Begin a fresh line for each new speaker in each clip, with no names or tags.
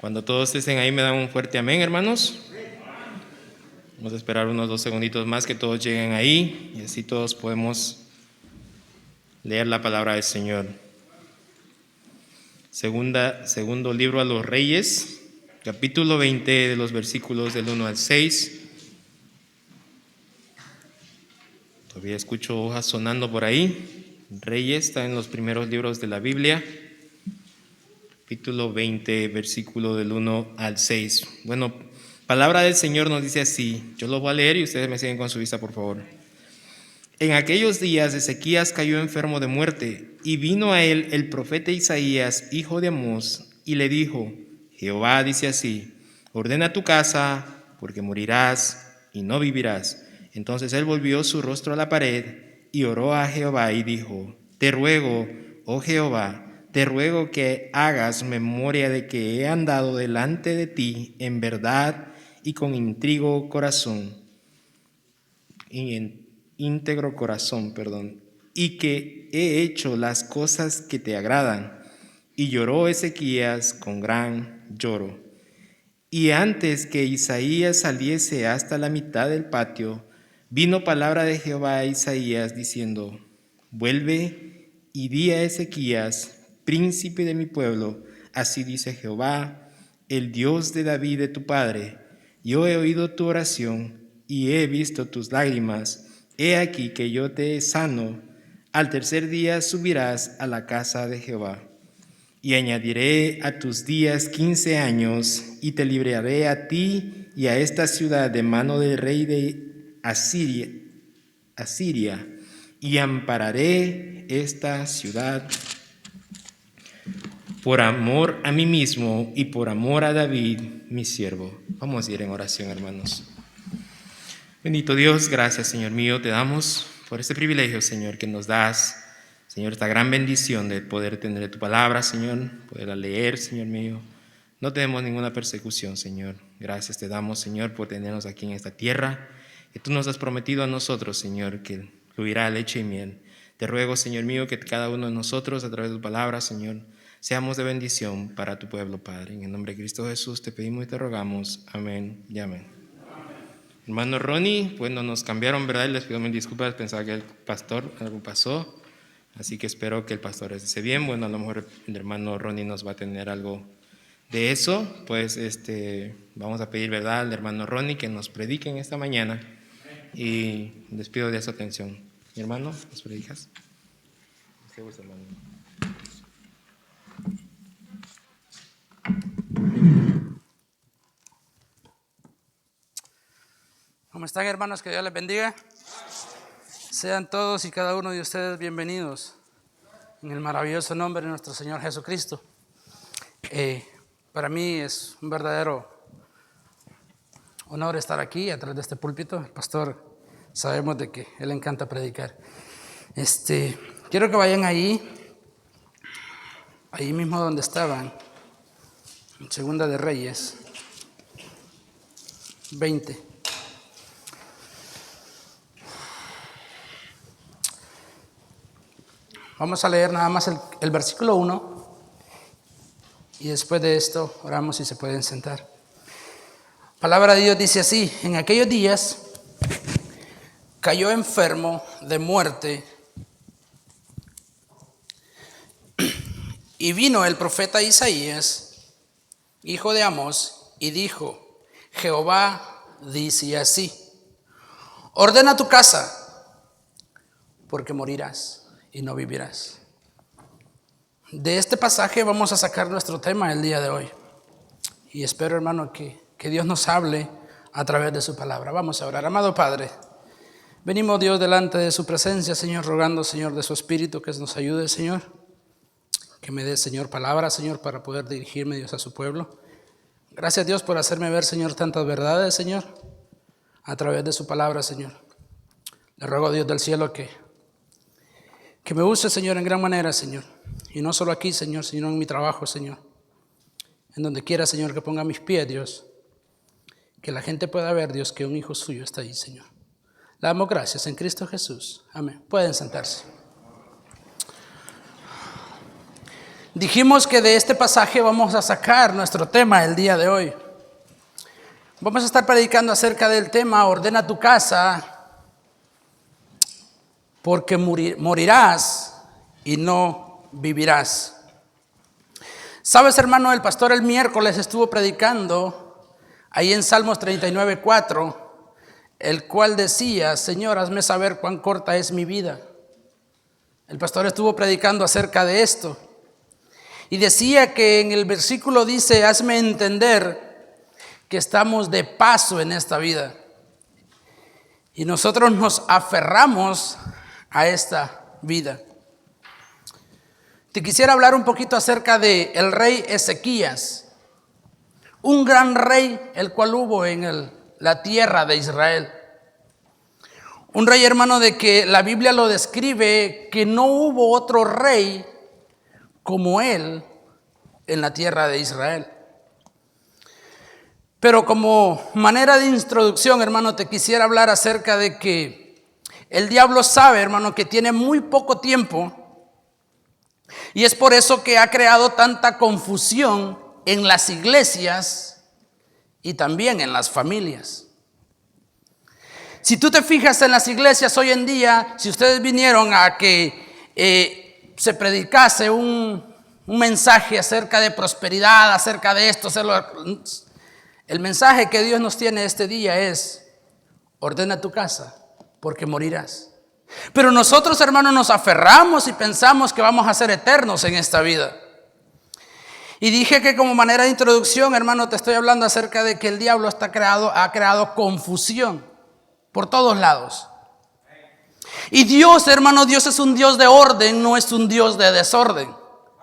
Cuando todos estén ahí, me dan un fuerte amén, hermanos. Vamos a esperar unos 2 segunditos más que todos lleguen ahí y así todos podemos leer la palabra del Señor. Segundo libro a los Reyes, capítulo 20, de los versículos del 1 al 6. Todavía escucho hojas sonando por ahí. Reyes está en los primeros libros de la Biblia. Capítulo 20, versículo del 1 al 6. Bueno, palabra del Señor nos dice así. Yo lo voy a leer y ustedes me siguen con su vista, por favor. En aquellos días Ezequías cayó enfermo de muerte, y vino a él el profeta Isaías, hijo de Amós, y le dijo: Jehová dice así: ordena tu casa, porque morirás y no vivirás. Entonces él volvió su rostro a la pared y oró a Jehová y dijo: te ruego, oh Jehová, te ruego que hagas memoria de que he andado delante de ti en verdad y con íntegro corazón, y que he hecho las cosas que te agradan. Y lloró Ezequías con gran lloro. Y antes que Isaías saliese hasta la mitad del patio, vino palabra de Jehová a Isaías diciendo: vuelve y di a Ezequías, príncipe de mi pueblo, así dice Jehová, el Dios de David de tu padre: yo he oído tu oración y he visto tus lágrimas. He aquí que yo te sano. Al tercer día subirás a la casa de Jehová. Y añadiré a tus días 15 años, y te libraré a ti y a esta ciudad de mano del rey de Asiria, y ampararé esta ciudad por amor a mí mismo y por amor a David, mi siervo. Vamos a ir en oración, hermanos. Bendito Dios, gracias, Señor mío, te damos por este privilegio, Señor, que nos das, Señor, esta gran bendición de poder tener tu palabra, Señor, poderla leer, Señor mío. No tenemos ninguna persecución, Señor. Gracias te damos, Señor, por tenernos aquí en esta tierra, que tú nos has prometido a nosotros, Señor, que fluirá leche y miel. Te ruego, Señor mío, que cada uno de nosotros, a través de tu palabra, Señor, seamos de bendición para tu pueblo, Padre. En el nombre de Cristo Jesús te pedimos y te rogamos. Amén y amén. Hermano Ronnie, bueno, nos cambiaron, ¿verdad? Les pido mil disculpas, pensaba que el pastor algo pasó, así que espero que el pastor esté bien. Bueno, a lo mejor el hermano Ronnie nos va a tener algo de eso. Pues vamos a pedir, ¿verdad?, al hermano Ronnie que nos predique en esta mañana y les pido de su atención. Mi hermano, ¿nos predicas? Usted gusta, hermano.
¿Cómo están, hermanos? Que Dios les bendiga. Sean todos y cada uno de ustedes bienvenidos en el maravilloso nombre de nuestro Señor Jesucristo. Para mí es un verdadero honor estar aquí a través de este púlpito. El pastor, sabemos de que él le encanta predicar. Quiero que vayan ahí mismo donde estaban, en Segunda de Reyes 20. Vamos a leer nada más el versículo 1 y después de esto oramos y se pueden sentar. Palabra de Dios dice así: en aquellos días cayó enfermo de muerte y vino el profeta Isaías, hijo de Amós, y dijo: Jehová dice así: ordena tu casa, porque morirás y no vivirás. De este pasaje vamos a sacar nuestro tema el día de hoy. Y espero, hermano, que Dios nos hable a través de su palabra. Vamos a orar. Amado Padre, venimos, Dios, delante de su presencia, Señor, rogando, Señor, de su Espíritu que nos ayude, Señor. Que me dé, Señor, palabra, Señor, para poder dirigirme, Dios, a su pueblo. Gracias, Dios, por hacerme ver, Señor, tantas verdades, Señor, a través de su palabra, Señor. Le ruego a Dios del cielo que me use, Señor, en gran manera, Señor. Y no solo aquí, Señor, sino en mi trabajo, Señor. En donde quiera, Señor, que ponga mis pies, Dios. Que la gente pueda ver, Dios, que un hijo suyo está ahí, Señor. Le damos gracias en Cristo Jesús. Amén. Pueden sentarse. Dijimos que de este pasaje vamos a sacar nuestro tema el día de hoy. Vamos a estar predicando acerca del tema ordena tu casa porque morirás y no vivirás. Sabes, hermano, el pastor el miércoles estuvo predicando ahí en Salmos 39:4, el cual decía: Señor, hazme saber cuán corta es mi vida. El pastor estuvo predicando acerca de esto y decía que en el versículo dice: hazme entender que estamos de paso en esta vida y nosotros nos aferramos a esta vida. Te quisiera hablar un poquito acerca de el rey Ezequías, un gran rey el cual hubo en la tierra de Israel. Un rey, hermano, de que la Biblia lo describe que no hubo otro rey como él en la tierra de Israel. Pero como manera de introducción, hermano, te quisiera hablar acerca de que el diablo sabe, hermano, que tiene muy poco tiempo. Y es por eso que ha creado tanta confusión en las iglesias y también en las familias. Si tú te fijas en las iglesias hoy en día, si ustedes vinieron a que se predicase un mensaje acerca de prosperidad, acerca de esto, el mensaje que Dios nos tiene este día es: ordena tu casa porque morirás. Pero nosotros, hermanos, nos aferramos y pensamos que vamos a ser eternos en esta vida. Y dije que como manera de introducción, hermano, te estoy hablando acerca de que el diablo ha creado confusión por todos lados. Y Dios, hermano, Dios es un Dios de orden, no es un Dios de desorden.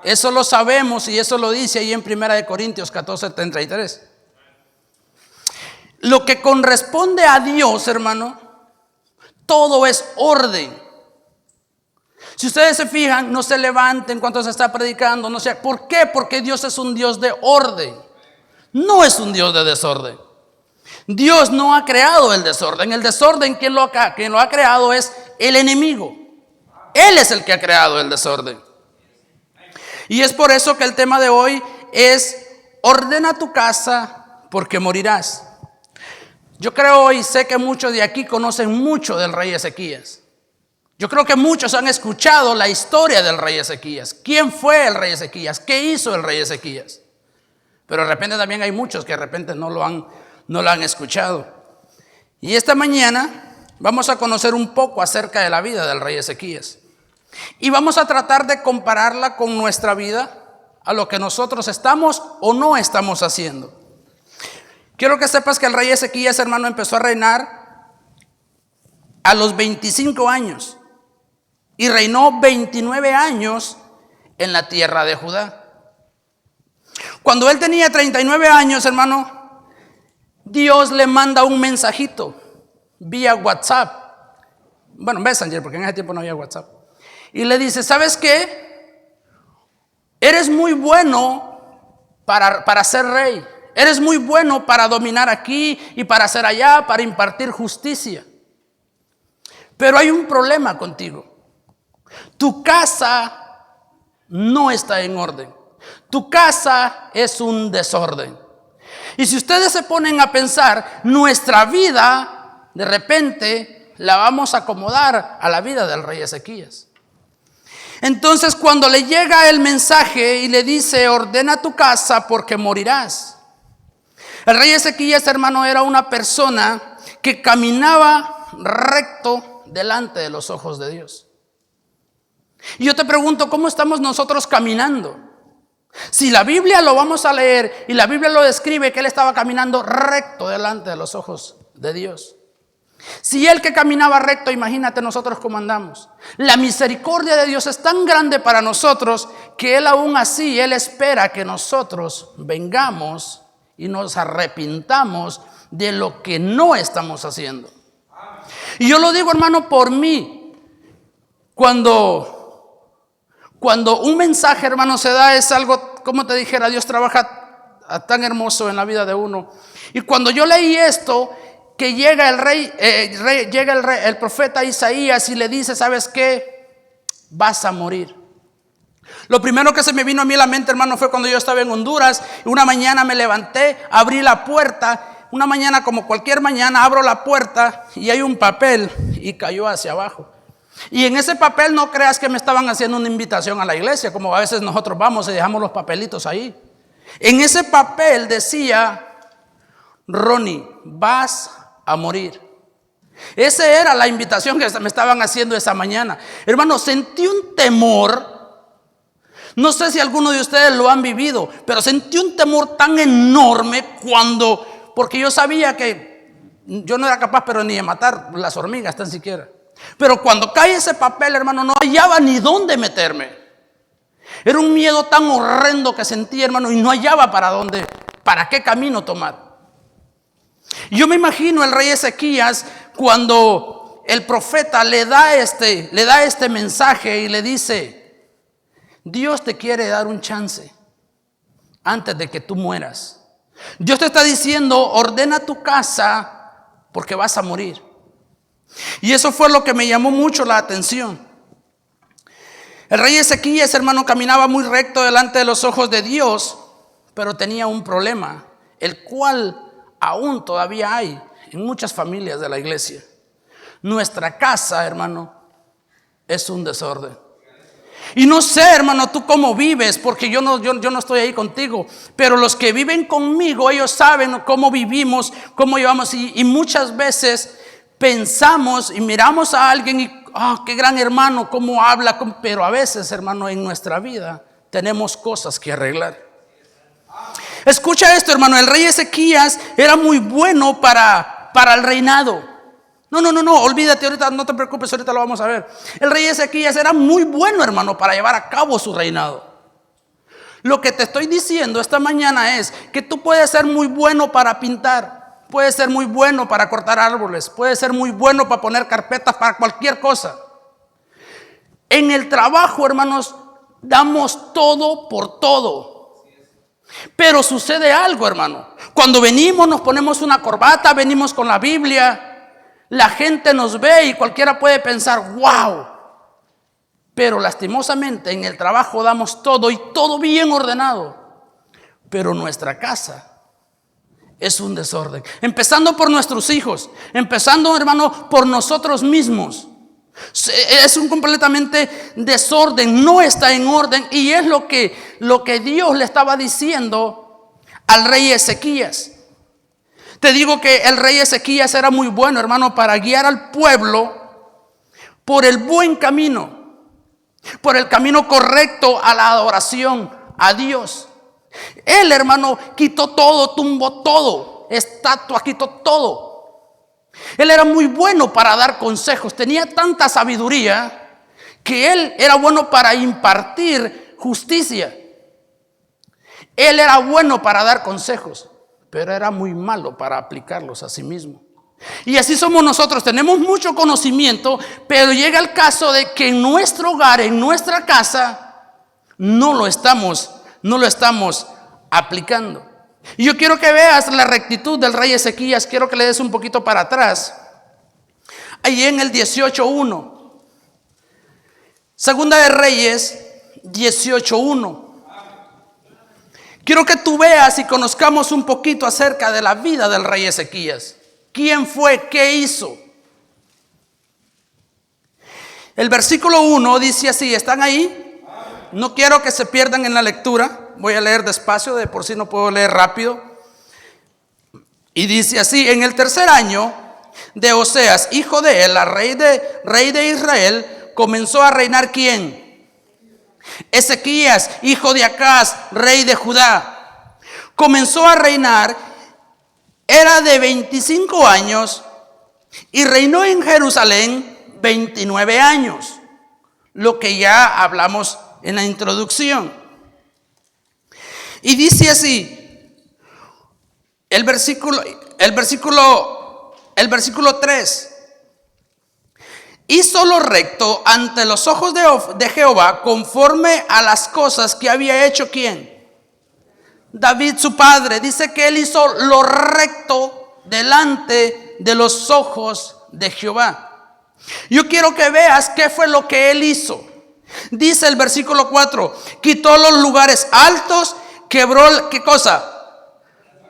Eso lo sabemos y eso lo dice ahí en 1 Corintios 14:33. Lo que corresponde a Dios, hermano, todo es orden. Si ustedes se fijan, no se levanten cuando se está predicando, no sé. ¿Por qué? Porque Dios es un Dios de orden, no es un Dios de desorden. Dios no ha creado el desorden. El desorden, quien lo ha creado es el enemigo. Él es el que ha creado el desorden. Y es por eso que el tema de hoy es: ordena tu casa porque morirás. Yo creo y sé que muchos de aquí conocen mucho del rey Ezequías. Yo creo que muchos han escuchado la historia del rey Ezequías. ¿Quién fue el rey Ezequías? ¿Qué hizo el rey Ezequías? Pero de repente también hay muchos que de repente no lo han escuchado. Y esta mañana vamos a conocer un poco acerca de la vida del rey Ezequías. Y vamos a tratar de compararla con nuestra vida, a lo que nosotros estamos o no estamos haciendo. Quiero que sepas que el rey Ezequías, hermano, empezó a reinar a los 25 años y reinó 29 años en la tierra de Judá. Cuando él tenía 39 años, hermano, Dios le manda un mensajito vía WhatsApp. Bueno, Messenger, porque en ese tiempo no había WhatsApp. Y le dice: ¿sabes qué? Eres muy bueno para ser rey. Eres muy bueno para dominar aquí y para hacer allá, para impartir justicia. Pero hay un problema contigo. Tu casa no está en orden. Tu casa es un desorden. Y si ustedes se ponen a pensar, nuestra vida de repente la vamos a acomodar a la vida del rey Ezequías. Entonces, cuando le llega el mensaje y le dice: ordena tu casa porque morirás. El rey Ezequías, hermano, era una persona que caminaba recto delante de los ojos de Dios. Y yo te pregunto, ¿cómo estamos nosotros caminando? Si la Biblia lo vamos a leer y la Biblia lo describe que él estaba caminando recto delante de los ojos de Dios. Si él que caminaba recto, imagínate nosotros cómo andamos. La misericordia de Dios es tan grande para nosotros que él aún así, él espera que nosotros vengamos y nos arrepintamos de lo que no estamos haciendo. Y yo lo digo, hermano, por mí. Cuando un mensaje, hermano, se da, es algo, como te dijera, Dios trabaja tan hermoso en la vida de uno. Y cuando yo leí esto, que llega el profeta Isaías y le dice: ¿sabes qué? Vas a morir. Lo primero que se me vino a mí a la mente, hermano, fue cuando yo estaba en Honduras. Una mañana me levanté, abrí la puerta. Una mañana como cualquier mañana, abro la puerta y hay un papel y cayó hacia abajo. Y en ese papel no creas que me estaban haciendo una invitación a la iglesia, como a veces nosotros vamos y dejamos los papelitos ahí. En ese papel decía: Ronnie, vas a morir. Esa era la invitación que me estaban haciendo esa mañana. Hermano, sentí un temor. No sé si alguno de ustedes lo han vivido, pero sentí un temor tan enorme porque yo sabía que yo no era capaz, pero ni de matar las hormigas tan siquiera. Pero cuando cae ese papel, hermano, no hallaba ni dónde meterme. Era un miedo tan horrendo que sentí, hermano, y no hallaba para qué camino tomar. Yo me imagino el rey Ezequías cuando el profeta le da este mensaje y le dice: Dios te quiere dar un chance antes de que tú mueras. Dios te está diciendo: ordena tu casa porque vas a morir. Y eso fue lo que me llamó mucho la atención. El rey Ezequías, hermano, caminaba muy recto delante de los ojos de Dios, pero tenía un problema, el cual aún todavía hay en muchas familias de la iglesia. Nuestra casa, hermano, es un desorden. Y no sé, hermano, tú cómo vives, porque yo no estoy ahí contigo, pero los que viven conmigo, ellos saben cómo vivimos, cómo llevamos, y muchas veces pensamos y miramos a alguien y qué gran hermano, cómo habla, pero a veces, hermano, en nuestra vida tenemos cosas que arreglar. Escucha esto, hermano, el rey Ezequías era muy bueno para el reinado. No, olvídate ahorita, no te preocupes, ahorita lo vamos a ver. El rey Ezequías era muy bueno, hermano, para llevar a cabo su reinado. Lo que te estoy diciendo esta mañana es que tú puedes ser muy bueno para pintar, puedes ser muy bueno para cortar árboles, puedes ser muy bueno para poner carpetas, para cualquier cosa. En el trabajo, hermanos, damos todo por todo. Pero sucede algo, hermano. Cuando venimos, nos ponemos una corbata, venimos con la Biblia. La gente nos ve y cualquiera puede pensar: wow. Pero lastimosamente en el trabajo damos todo y todo bien ordenado. Pero nuestra casa es un desorden. Empezando por nuestros hijos, empezando, hermano, por nosotros mismos. Es un completamente desorden, no está en orden. Y es lo que Dios le estaba diciendo al rey Ezequías. Te digo que el rey Ezequías era muy bueno, hermano, para guiar al pueblo por el buen camino, por el camino correcto a la adoración a Dios. Él, hermano, quitó todo, tumbó todo, estatuas, quitó todo. Él era muy bueno para dar consejos, tenía tanta sabiduría que él era bueno para impartir justicia. Él era bueno para dar consejos, pero era muy malo para aplicarlos a sí mismo. Y así somos nosotros, tenemos mucho conocimiento, pero llega el caso de que en nuestro hogar, en nuestra casa, no lo estamos aplicando. Y yo quiero que veas la rectitud del rey Ezequías. Quiero que le des un poquito para atrás. Ahí en el 18:1. Segunda de Reyes 18:1. Quiero que tú veas y conozcamos un poquito acerca de la vida del rey Ezequías. ¿Quién fue? ¿Qué hizo? El versículo 1 dice así, ¿están ahí? No quiero que se pierdan en la lectura. Voy a leer despacio, de por sí no puedo leer rápido. Y dice así: en el tercer año de Oseas, hijo de Ela, rey de Israel, comenzó a reinar ¿quién? Ezequías, hijo de Acaz, rey de Judá. Comenzó a reinar, era de 25 años y reinó en Jerusalén 29 años. Lo que ya hablamos en la introducción. Y dice así, el versículo 3. Hizo lo recto ante los ojos de Jehová, conforme a las cosas que había hecho ¿quién? David su padre. Dice que él hizo lo recto delante de los ojos de Jehová. Yo quiero que veas qué fue lo que él hizo. Dice el versículo 4, quitó los lugares altos, quebró, ¿qué cosa?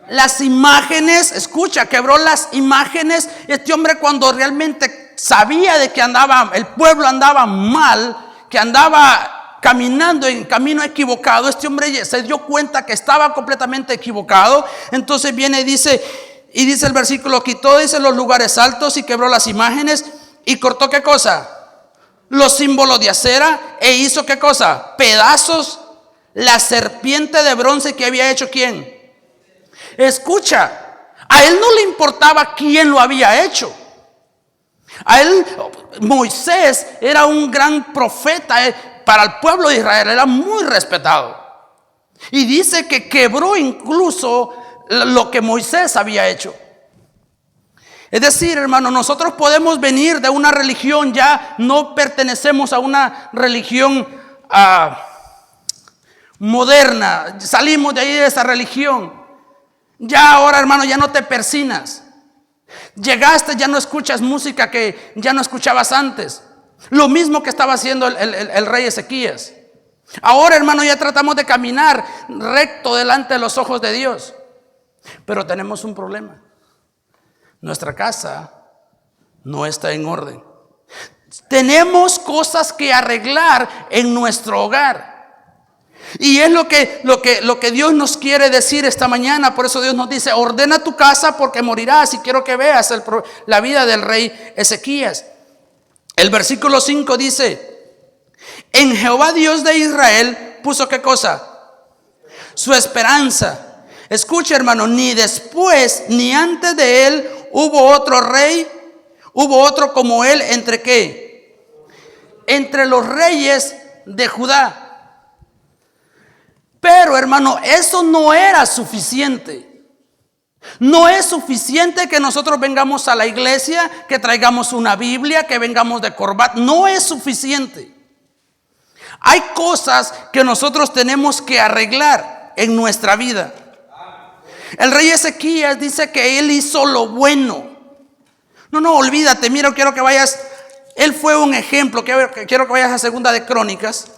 Las imágenes, escucha, quebró las imágenes. Este hombre, cuando realmente sabía de que el pueblo andaba mal, que andaba caminando en camino equivocado, este hombre se dio cuenta que estaba completamente equivocado. Entonces viene y dice el versículo, quitó, dice, los lugares altos y quebró las imágenes y cortó, ¿qué cosa? Los símbolos de acera, e hizo, ¿qué cosa? Pedazos la serpiente de bronce que había hecho, ¿quién? Escucha, a él no le importaba quién lo había hecho. A él, Moisés era un gran profeta para el pueblo de Israel, era muy respetado. Y dice que quebró incluso lo que Moisés había hecho. Es decir, hermano, nosotros podemos venir de una religión, ya no pertenecemos a una religión moderna, salimos de ahí de esa religión. Ya ahora, hermano, ya no te persinas. Llegaste, ya no escuchas música que ya no escuchabas antes. Lo mismo que estaba haciendo el rey Ezequías. Ahora, hermano, ya tratamos de caminar recto delante de los ojos de Dios. Pero tenemos un problema. Nuestra casa no está en orden. Tenemos cosas que arreglar en nuestro hogar. Y es lo que Dios nos quiere decir esta mañana. Por eso Dios nos dice, ordena tu casa porque morirás. Y quiero que veas la vida del rey Ezequías. El versículo 5 dice, en Jehová Dios de Israel puso, ¿qué cosa? Su esperanza. Escucha, hermano, ni después ni antes de él hubo otro rey, hubo otro como él, ¿entre qué? Entre los reyes de Judá. Pero, hermano, eso no era suficiente. No es suficiente que nosotros vengamos a la iglesia, que traigamos una Biblia, que vengamos de corbata. No es suficiente. Hay cosas que nosotros tenemos que arreglar en nuestra vida. El rey Ezequías dice que él hizo lo bueno. No, olvídate. Mira, quiero que vayas. Él fue un ejemplo. Quiero que vayas a Segunda de Crónicas.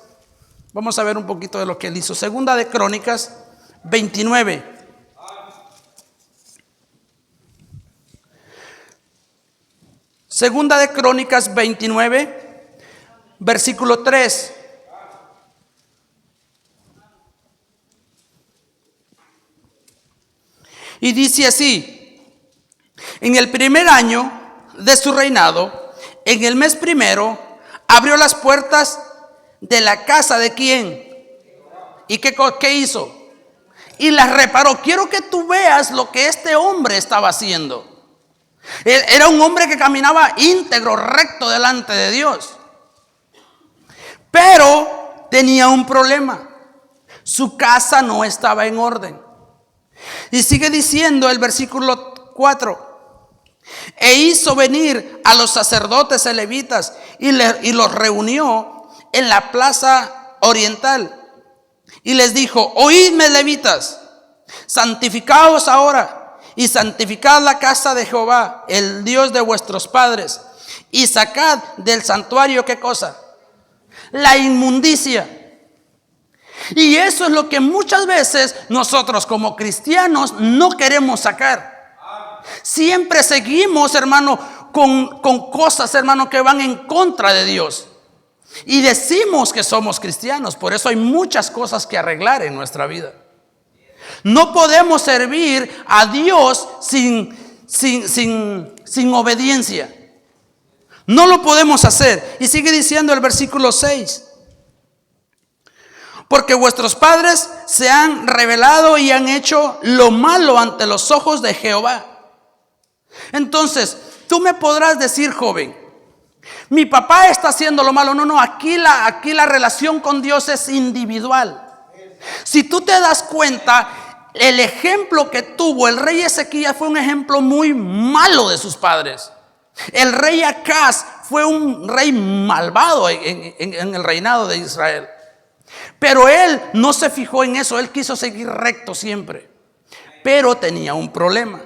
Vamos a ver un poquito de lo que él hizo. Segunda de Crónicas 29. Segunda de Crónicas 29, versículo 3. Y dice así: en el primer año de su reinado, en el mes primero, abrió las puertas de la casa de quién. ¿Y qué hizo? Y las reparó. Quiero que tú veas lo que este hombre estaba haciendo. Era un hombre que caminaba íntegro, recto delante de Dios. Pero tenía un problema. Su casa no estaba en orden. Y sigue diciendo el versículo 4. E hizo venir a los sacerdotes levitas y los reunió en la plaza oriental. Y les dijo: oídme, levitas, santificaos ahora y santificad la casa de Jehová, el Dios de vuestros padres, y sacad del santuario, ¿qué cosa? La inmundicia. Y eso es lo que muchas veces nosotros como cristianos no queremos sacar. Siempre seguimos, hermano, con cosas, hermano, que van en contra de Dios. Y decimos que somos cristianos. Por eso hay muchas cosas que arreglar en nuestra vida. No podemos servir a Dios sin obediencia. No lo podemos hacer. Y sigue diciendo el versículo 6. Porque vuestros padres se han rebelado y han hecho lo malo ante los ojos de Jehová. Entonces, tú me podrás decir, joven, mi papá está haciendo lo malo. No, aquí la relación con Dios es individual. Si tú te das cuenta, el ejemplo que tuvo el rey Ezequías fue un ejemplo muy malo de sus padres. El rey Acaz fue un rey malvado en el reinado de Israel. Pero él no se fijó en eso. Él quiso seguir recto siempre. Pero tenía un problema.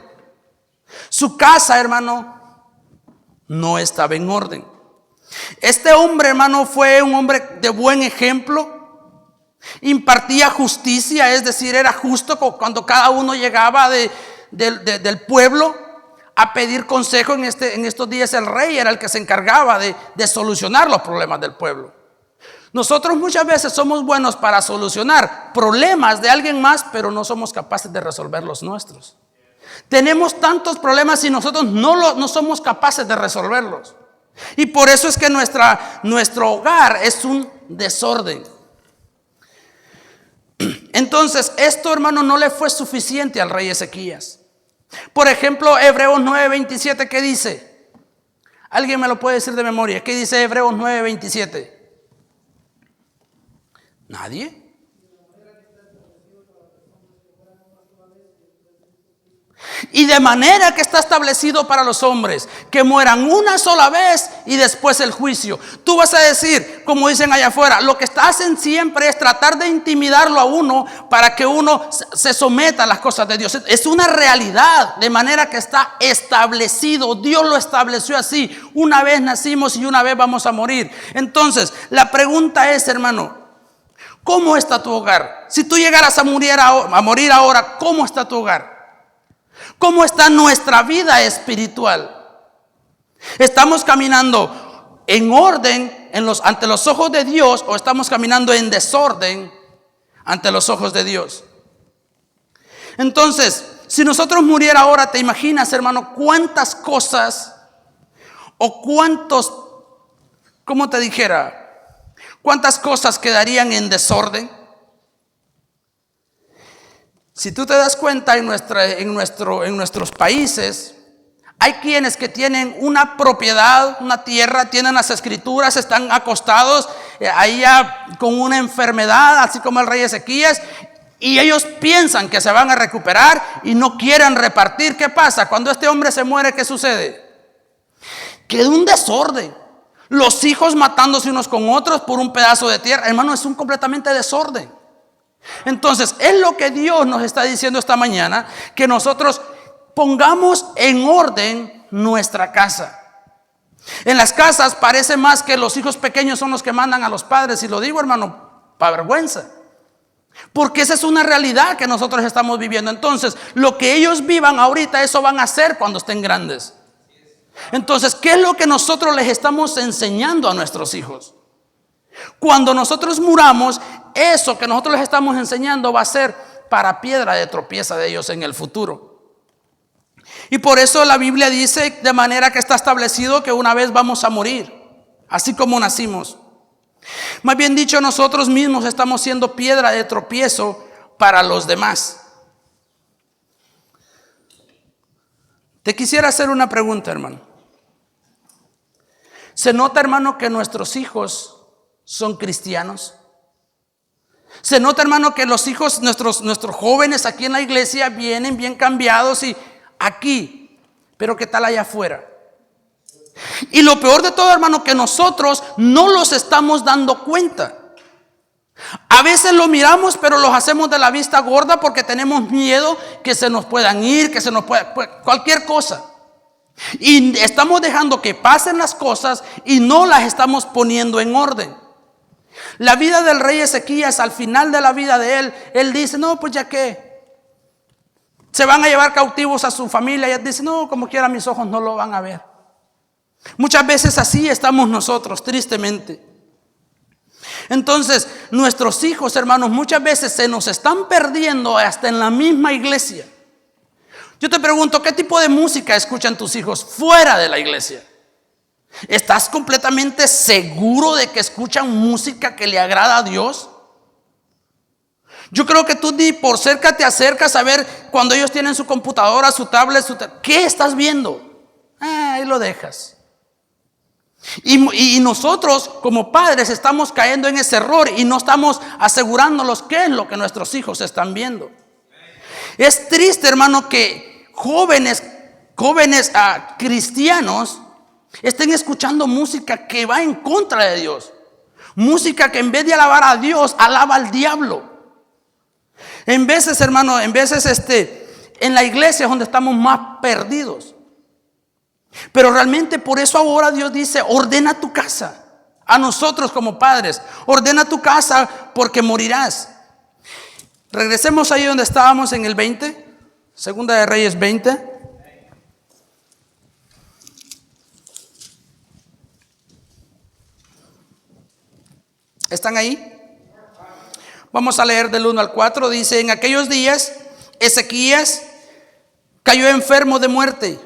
Su casa, hermano, no estaba en orden. Este hombre, hermano, fue un hombre de buen ejemplo. Impartía justicia, es decir, era justo cuando cada uno llegaba del pueblo a pedir consejo. En estos días el rey era el que se encargaba de solucionar los problemas del pueblo. Nosotros muchas veces somos buenos para solucionar problemas de alguien más, pero no somos capaces de resolver los nuestros. Tenemos tantos problemas y nosotros no somos capaces de resolverlos. Y por eso es que nuestro hogar es un desorden. Entonces, esto, hermano, no le fue suficiente al rey Ezequías. Por ejemplo, Hebreos 9:27, ¿qué dice? ¿Alguien me lo puede decir de memoria? ¿Qué dice Hebreos 9:27? ¿Nadie? Y de manera que está establecido para los hombres que mueran una sola vez y después el juicio. Tú vas a decir, como dicen allá afuera, lo que hacen siempre es tratar de intimidarlo a uno para que uno se someta a las cosas de Dios. Es una realidad, de manera que está establecido. Dios lo estableció así. Una vez nacimos y una vez vamos a morir. Entonces, la pregunta es, hermano, ¿cómo está tu hogar? Si tú llegaras a morir ahora, ¿cómo está tu hogar? ¿Cómo está nuestra vida espiritual? ¿Estamos caminando en orden ante los ojos de Dios o estamos caminando en desorden ante los ojos de Dios? Entonces, si nosotros muriera ahora, ¿te imaginas, hermano, cuántas cosas o cómo te dijera, cuántas cosas quedarían en desorden? Si tú te das cuenta, en nuestros países hay quienes que tienen una propiedad, una tierra, tienen las escrituras, están acostados ahí ya con una enfermedad, así como el rey Ezequías, y ellos piensan que se van a recuperar y no quieren repartir. ¿Qué pasa? Cuando este hombre se muere, ¿qué sucede? Queda un desorden. Los hijos matándose unos con otros por un pedazo de tierra. Hermano, es un completamente desorden. Entonces, es lo que Dios nos está diciendo esta mañana, que nosotros pongamos en orden nuestra casa. En las casas parece más que los hijos pequeños son los que mandan a los padres, y lo digo, hermano, para vergüenza, porque esa es una realidad que nosotros estamos viviendo. Entonces, lo que ellos vivan ahorita, eso van a hacer cuando estén grandes. Entonces, ¿qué es lo que nosotros les estamos enseñando a nuestros hijos? Cuando nosotros muramos, eso que nosotros les estamos enseñando va a ser para piedra de tropiezo de ellos en el futuro. Y por eso la Biblia dice, de manera que está establecido que una vez vamos a morir, así como nacimos. Más bien dicho, nosotros mismos estamos siendo piedra de tropiezo para los demás. Te quisiera hacer una pregunta, hermano. ¿Se nota, hermano, que nuestros hijos son cristianos? Se nota, hermano, que los hijos, nuestros jóvenes aquí en la iglesia vienen bien cambiados y aquí, pero ¿qué tal allá afuera? Y lo peor de todo, hermano, que nosotros no los estamos dando cuenta. A veces lo miramos, pero los hacemos de la vista gorda porque tenemos miedo que se nos puedan ir, que se nos pueda cualquier cosa. Y estamos dejando que pasen las cosas y no las estamos poniendo en orden. La vida del rey Ezequías, al final de la vida de él dice, no, pues ya que se van a llevar cautivos a su familia, y él dice, no, como quiera mis ojos no lo van a ver. Muchas veces así estamos nosotros, tristemente. Entonces, nuestros hijos, hermanos, muchas veces se nos están perdiendo hasta en la misma iglesia. Yo te pregunto, ¿qué tipo de música escuchan tus hijos fuera de la iglesia? ¿Estás completamente seguro de que escuchan música que le agrada a Dios? Yo creo que tú ni por cerca te acercas a ver cuando ellos tienen su computadora, su tablet, ¿qué estás viendo? Ahí lo dejas. Y nosotros como padres estamos cayendo en ese error y no estamos asegurándonos qué es lo que nuestros hijos están viendo. Es triste, hermano, que jóvenes cristianos estén escuchando música que va en contra de Dios. Música que en vez de alabar a Dios, alaba al diablo. En veces, hermano, en la iglesia es donde estamos más perdidos. Pero realmente por eso ahora Dios dice, ordena tu casa. A nosotros como padres, ordena tu casa porque morirás. Regresemos ahí donde estábamos en el 20, Segunda de Reyes 20. ¿Están ahí? Vamos a leer del 1 al 4. Dice, en aquellos días Ezequías cayó enfermo de muerte.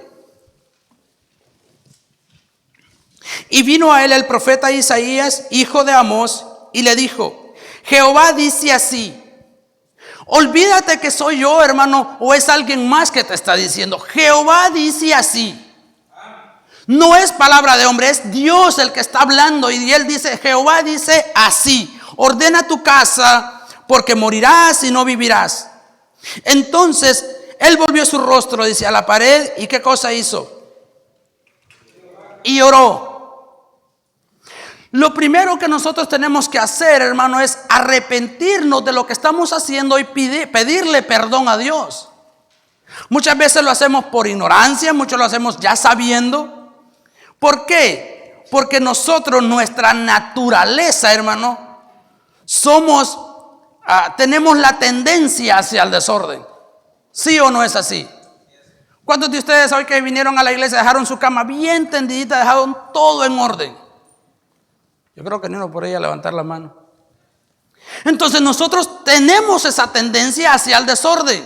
Y vino a él el profeta Isaías, hijo de Amós, y le dijo, Jehová dice así, olvídate que soy yo, hermano, o es alguien más que te está diciendo. Jehová dice así. No es palabra de hombre, es Dios el que está hablando. Y él dice, Jehová dice así, ordena tu casa porque morirás y no vivirás. Entonces él volvió su rostro, dice, a la pared. ¿Y qué cosa hizo? Y oró. Lo primero que nosotros tenemos que hacer, hermano, es arrepentirnos de lo que estamos haciendo y pedirle perdón a Dios. Muchas veces lo hacemos por ignorancia, muchos lo hacemos ya sabiendo. ¿Por qué? Porque nosotros, nuestra naturaleza, hermano, tenemos la tendencia hacia el desorden. ¿Sí o no es así? ¿Cuántos de ustedes hoy que vinieron a la iglesia dejaron su cama bien tendidita, dejaron todo en orden? Yo creo que ni uno por ahí a levantar la mano. Entonces nosotros tenemos esa tendencia hacia el desorden.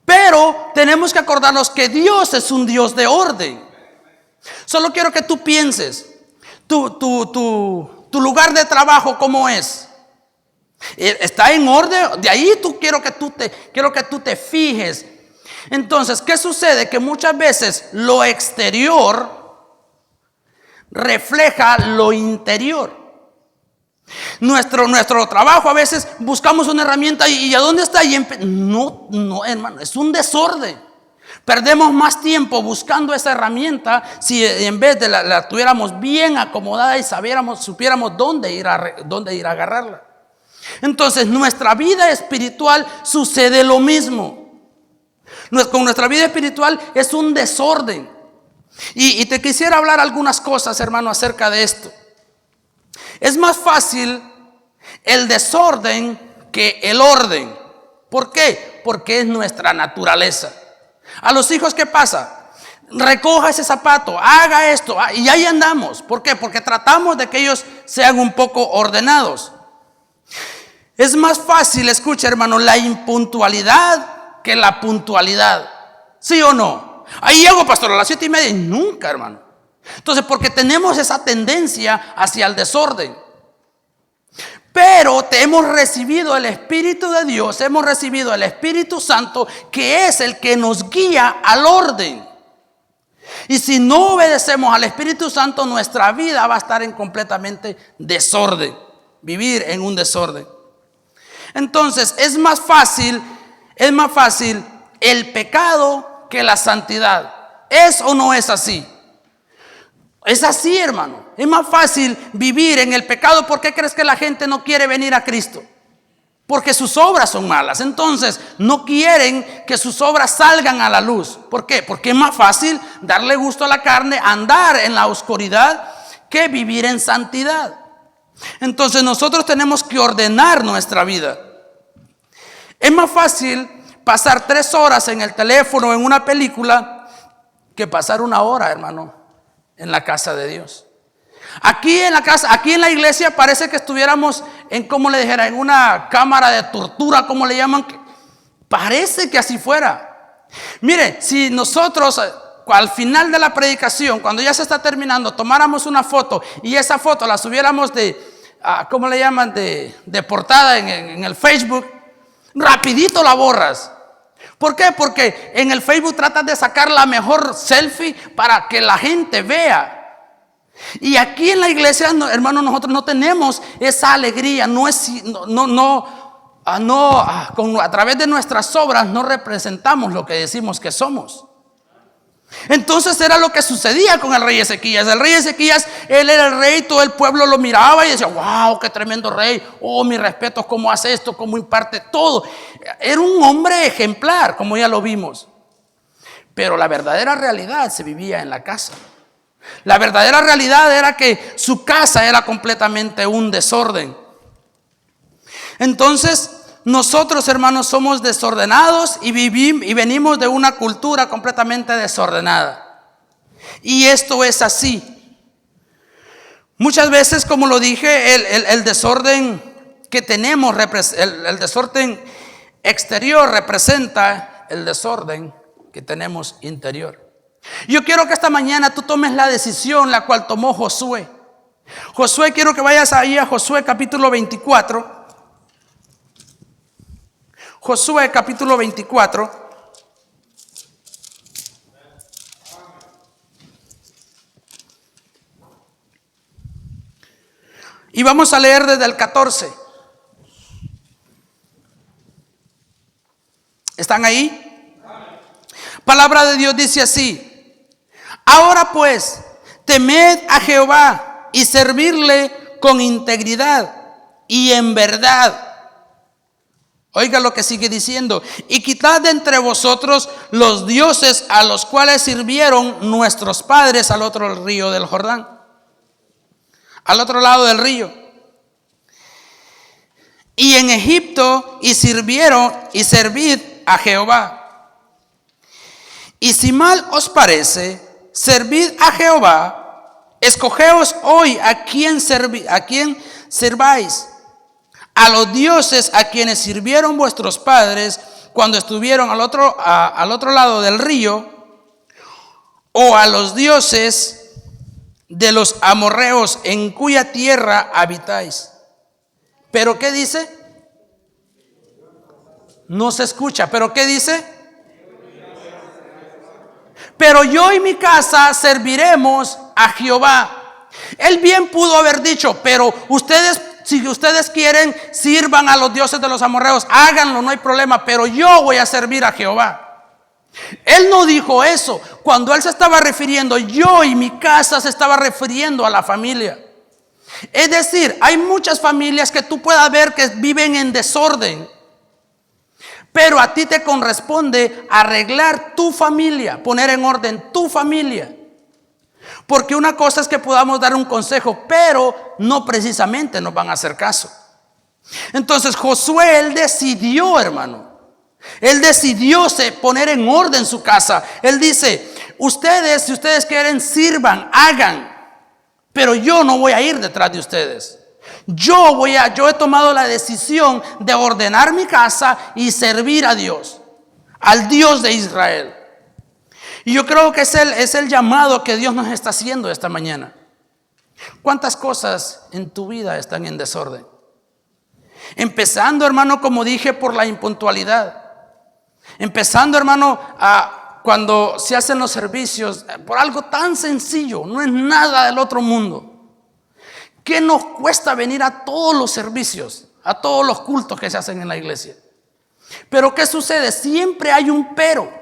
Pero tenemos que acordarnos que Dios es un Dios de orden. Solo quiero que tú pienses, tu lugar de trabajo, ¿cómo es? ¿Está en orden? De ahí quiero que tú te fijes. Entonces, ¿qué sucede? Que muchas veces lo exterior refleja lo interior. Nuestro trabajo, a veces buscamos una herramienta y ¿a dónde está? No, hermano, es un desorden. Perdemos más tiempo buscando esa herramienta si en vez de la tuviéramos bien acomodada y supiéramos dónde ir a agarrarla. Entonces, nuestra vida espiritual sucede lo mismo. Con nuestra vida espiritual es un desorden. Y te quisiera hablar algunas cosas, hermano, acerca de esto. Es más fácil el desorden que el orden. ¿Por qué? Porque es nuestra naturaleza. A los hijos, ¿qué pasa? Recoja ese zapato, haga esto, y ahí andamos. ¿Por qué? Porque tratamos de que ellos sean un poco ordenados. Es más fácil, escucha, hermano, la impuntualidad que la puntualidad. ¿Sí o no? Ahí llego, pastor, a las 7:30. Nunca, hermano. Entonces, porque tenemos esa tendencia hacia el desorden. Pero hemos recibido el Espíritu de Dios, hemos recibido el Espíritu Santo, que es el que nos guía al orden. Y si no obedecemos al Espíritu Santo, nuestra vida va a estar en completamente desorden, vivir en un desorden. Entonces, es más fácil el pecado que la santidad. ¿Es o no es así? Es así, hermano. Es más fácil vivir en el pecado. ¿Por qué crees que la gente no quiere venir a Cristo? Porque sus obras son malas. Entonces no quieren que sus obras salgan a la luz. ¿Por qué? Porque es más fácil darle gusto a la carne, andar en la oscuridad, que vivir en santidad. Entonces nosotros tenemos que ordenar nuestra vida. Es más fácil pasar 3 horas en el teléfono, en una película, que pasar 1 hora, hermano, en la casa de Dios. Aquí en la iglesia parece que estuviéramos en una cámara de tortura, como le llaman. Parece que así fuera. Mire, si nosotros al final de la predicación, cuando ya se está terminando, tomáramos una foto y esa foto la subiéramos de portada en el Facebook, rapidito la borras. ¿Por qué? Porque en el Facebook tratas de sacar la mejor selfie para que la gente vea. Y aquí en la iglesia, hermano, nosotros no tenemos esa alegría. A través de nuestras obras no representamos lo que decimos que somos. Entonces era lo que sucedía con el rey Ezequías. El rey Ezequías, él era el rey, todo el pueblo lo miraba y decía, wow, qué tremendo rey. Oh, mis respetos, cómo hace esto, cómo imparte todo. Era un hombre ejemplar, como ya lo vimos. pero la verdadera realidad se vivía en la casa. La verdadera realidad era que su casa era completamente un desorden. Entonces, nosotros, hermanos, somos desordenados y venimos de una cultura completamente desordenada. Y esto es así. Muchas veces, como lo dije, el desorden que tenemos, el desorden exterior representa el desorden que tenemos interior. Yo quiero que esta mañana tú tomes la decisión la cual tomó Josué. Josué, quiero que vayas ahí a Josué capítulo 24. Josué capítulo 24. Y vamos a leer desde el 14. ¿Están ahí? Palabra de Dios dice así: ahora pues, temed a Jehová y servirle con integridad y en verdad. Oiga lo que sigue diciendo: y quitad de entre vosotros los dioses a los cuales sirvieron nuestros padres al otro río del Jordán, al otro lado del río. Y en Egipto y servid a Jehová. Y si mal os parece, servid a Jehová. Escogeos hoy a quién serváis. A los dioses a quienes sirvieron vuestros padres cuando estuvieron al otro lado del río, o a los dioses de los amorreos en cuya tierra habitáis. ¿Pero qué dice? No se escucha. ¿Pero qué dice? Pero yo y mi casa serviremos a Jehová. Él bien pudo haber dicho: pero ustedes, si ustedes quieren, sirvan a los dioses de los amorreos, háganlo, no hay problema, pero yo voy a servir a Jehová. Él no dijo eso. Cuando él se estaba refiriendo, yo y mi casa, se estaba refiriendo a la familia. Es decir, hay muchas familias que tú puedas ver que viven en desorden, pero a ti te corresponde arreglar tu familia, poner en orden tu familia. Porque una cosa es que podamos dar un consejo, pero no precisamente nos van a hacer caso. Entonces Josué, él decidió, hermano, él decidió poner en orden su casa. Él dice: ustedes, si ustedes quieren, sirvan, hagan, pero yo no voy a ir detrás de ustedes. Yo he tomado la decisión de ordenar mi casa y servir a Dios, al Dios de Israel. Y yo creo que es el llamado que Dios nos está haciendo esta mañana. ¿Cuántas cosas en tu vida están en desorden? Empezando, hermano, como dije, por la impuntualidad. Empezando, hermano, cuando se hacen los servicios, por algo tan sencillo, no es nada del otro mundo. ¿Qué nos cuesta venir a todos los servicios, a todos los cultos que se hacen en la iglesia? Pero ¿qué sucede? Siempre hay un pero.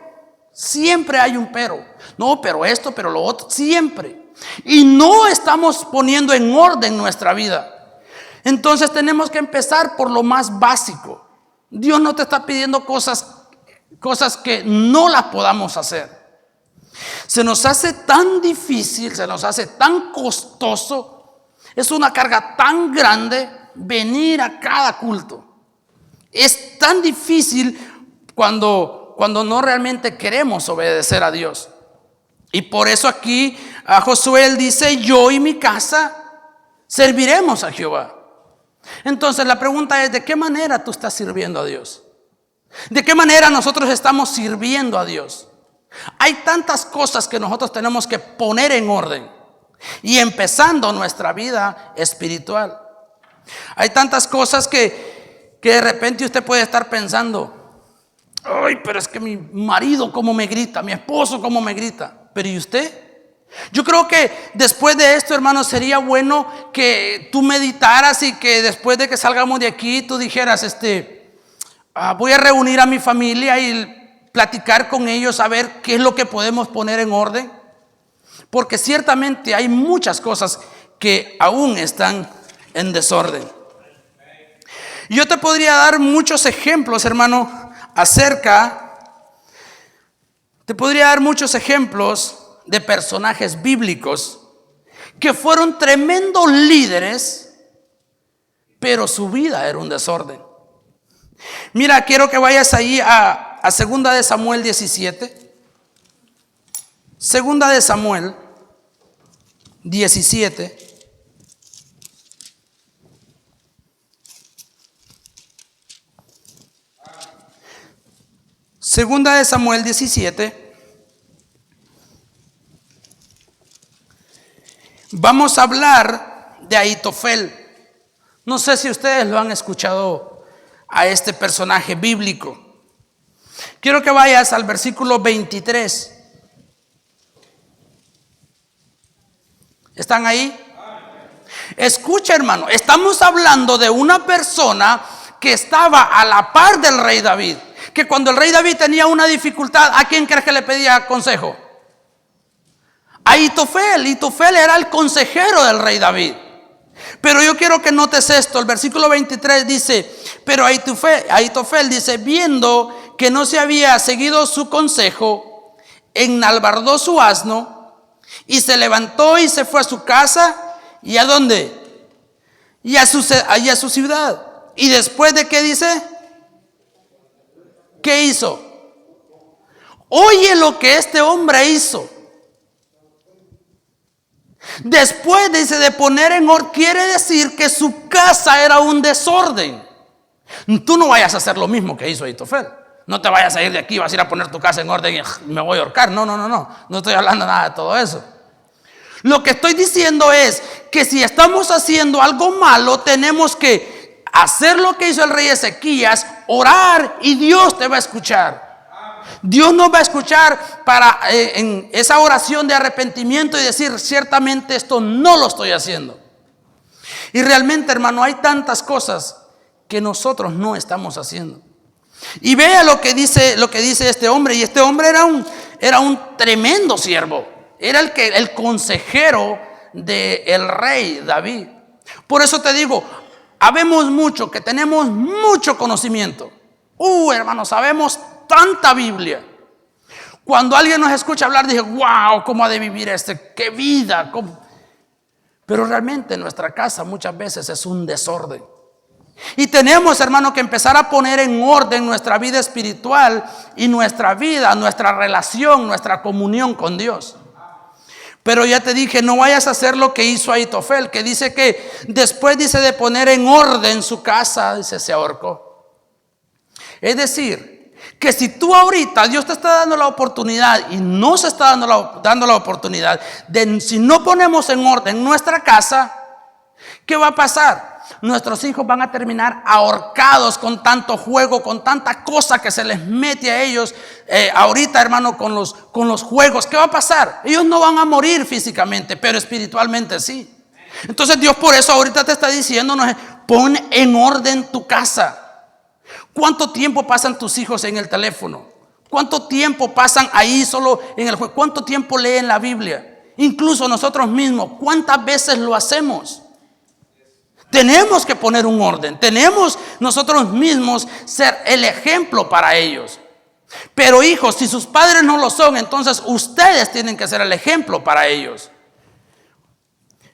Siempre hay un pero. No, pero esto, pero lo otro, siempre. Y no estamos poniendo en orden nuestra vida. Entonces tenemos que empezar por lo más básico. Dios no te está pidiendo cosas que no las podamos hacer. Se nos hace tan difícil, se nos hace tan costoso. Es una carga tan grande venir a cada culto. Es tan difícil cuando no realmente queremos obedecer a Dios. Y por eso aquí a Josué él dice: yo y mi casa serviremos a Jehová. Entonces la pregunta es: ¿de qué manera tú estás sirviendo a Dios? ¿De qué manera nosotros estamos sirviendo a Dios? Hay tantas cosas que nosotros tenemos que poner en orden. Y empezando nuestra vida espiritual. Hay tantas cosas que de repente usted puede estar pensando: ay, pero es que mi marido cómo me grita, mi esposo cómo me grita. Pero ¿y usted? Yo creo que después de esto, hermano, sería bueno que tú meditaras y que después de que salgamos de aquí tú dijeras: voy a reunir a mi familia y platicar con ellos a ver qué es lo que podemos poner en orden. Porque ciertamente hay muchas cosas que aún están en desorden. Yo te podría dar muchos ejemplos, hermano, acerca Te podría dar muchos ejemplos de personajes bíblicos que fueron tremendos líderes, pero su vida era un desorden. Mira, quiero que vayas ahí a 2 de Samuel 17. 2 de Samuel 17. Segunda de Samuel 17. Vamos a hablar de Ahitofel. No sé si ustedes lo han escuchado a este personaje bíblico. Quiero que vayas al versículo 23. ¿Están ahí? Escucha, hermano, estamos hablando de una persona que estaba a la par del rey David. Que cuando el rey David tenía una dificultad, ¿a quién crees que le pedía consejo? A Ahitofel. Ahitofel era el consejero del rey David. Pero yo quiero que notes esto. El versículo 23 dice: pero Ahitofel dice, viendo que no se había seguido su consejo, enalbardó su asno y se levantó y se fue a su casa. ¿Y a dónde? Y a su ciudad. Y después de qué dice, ¿qué hizo? Oye lo que este hombre hizo. Después dice de poner en orden, quiere decir que su casa era un desorden. Tú no vayas a hacer lo mismo que hizo Ahitofel. No te vayas a ir de aquí, vas a ir a poner tu casa en orden y me voy a ahorcar. No estoy hablando nada de todo eso. Lo que estoy diciendo es que si estamos haciendo algo malo, tenemos que hacer lo que hizo el rey Ezequías, orar, y Dios te va a escuchar. Dios nos va a escuchar en esa oración de arrepentimiento y decir, ciertamente esto no lo estoy haciendo. Y realmente, hermano, hay tantas cosas que nosotros no estamos haciendo. Y vea lo que dice este hombre. Y este hombre era un tremendo siervo. Era el consejero del rey David. Por eso te digo, habemos mucho, que tenemos mucho conocimiento. Hermano, sabemos tanta Biblia. Cuando alguien nos escucha hablar, dije, wow, ¿cómo ha de vivir qué vida? Pero realmente nuestra casa muchas veces es un desorden. Y tenemos, hermano, que empezar a poner en orden nuestra vida espiritual y nuestra vida, nuestra relación, nuestra comunión con Dios. Pero ya te dije, no vayas a hacer lo que hizo Ahitofel, que dice que después de poner en orden su casa, dice, se ahorcó. Es decir, que si tú ahorita Dios te está dando la oportunidad y no se está dando la oportunidad de, si no ponemos en orden nuestra casa, ¿qué va a pasar? Nuestros hijos van a terminar ahorcados con tanto juego, con tanta cosa que se les mete a ellos. Ahorita, hermano, con los juegos, ¿qué va a pasar? Ellos no van a morir físicamente, pero espiritualmente sí. Entonces Dios por eso ahorita te está diciendo, pon en orden tu casa. ¿Cuánto tiempo pasan tus hijos en el teléfono? ¿Cuánto tiempo pasan ahí solo en el juego? ¿Cuánto tiempo leen la Biblia? Incluso nosotros mismos, ¿cuántas veces lo hacemos? Tenemos que poner un orden. Tenemos nosotros mismos ser el ejemplo para ellos. Pero hijos, si sus padres no lo son, entonces ustedes tienen que ser el ejemplo para ellos.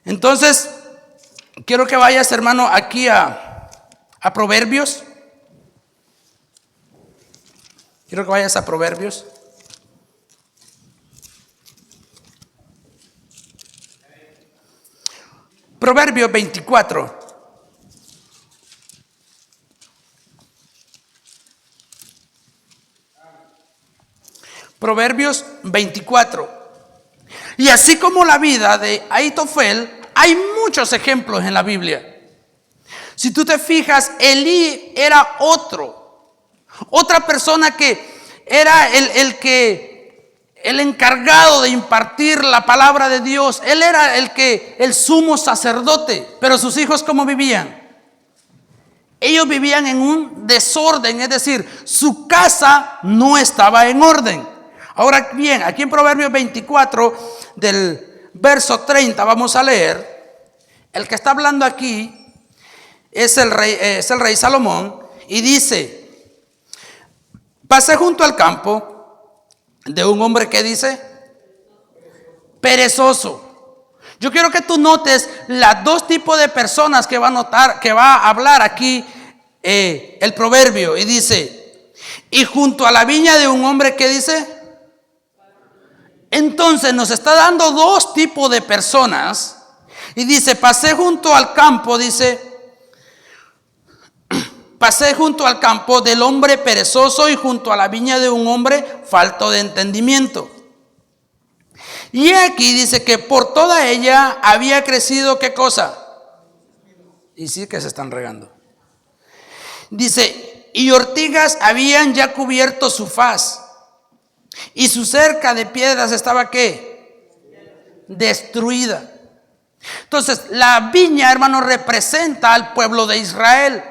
Entonces, quiero que vayas, hermano, aquí a Proverbios. Quiero que vayas a Proverbios. Proverbios 24. Proverbios 24. Y así como la vida de Ahitofel, hay muchos ejemplos en la Biblia. Si tú te fijas, Elí era otra persona que era el encargado de impartir la palabra de Dios. Él era el sumo sacerdote. Pero sus hijos, ¿cómo vivían? Ellos vivían en un desorden, es decir, su casa no estaba en orden. Ahora bien, aquí en Proverbios 24, del verso 30, vamos a leer. El que está hablando aquí es el rey Salomón, y dice: pasé junto al campo de un hombre que dice perezoso. Yo quiero que tú notes los dos tipos de personas que va a hablar aquí el proverbio. Y dice, y junto a la viña de un hombre que dice. Entonces nos está dando dos tipos de personas. Y dice, pasé junto al campo, pasé junto al campo del hombre perezoso y junto a la viña de un hombre falto de entendimiento. Y aquí dice que por toda ella había crecido, ¿qué cosa? Y sí que se están regando. Dice, y ortigas habían ya cubierto su faz. Y su cerca de piedras estaba ¿qué? Destruida. Entonces, la viña, hermano, representa al pueblo de Israel,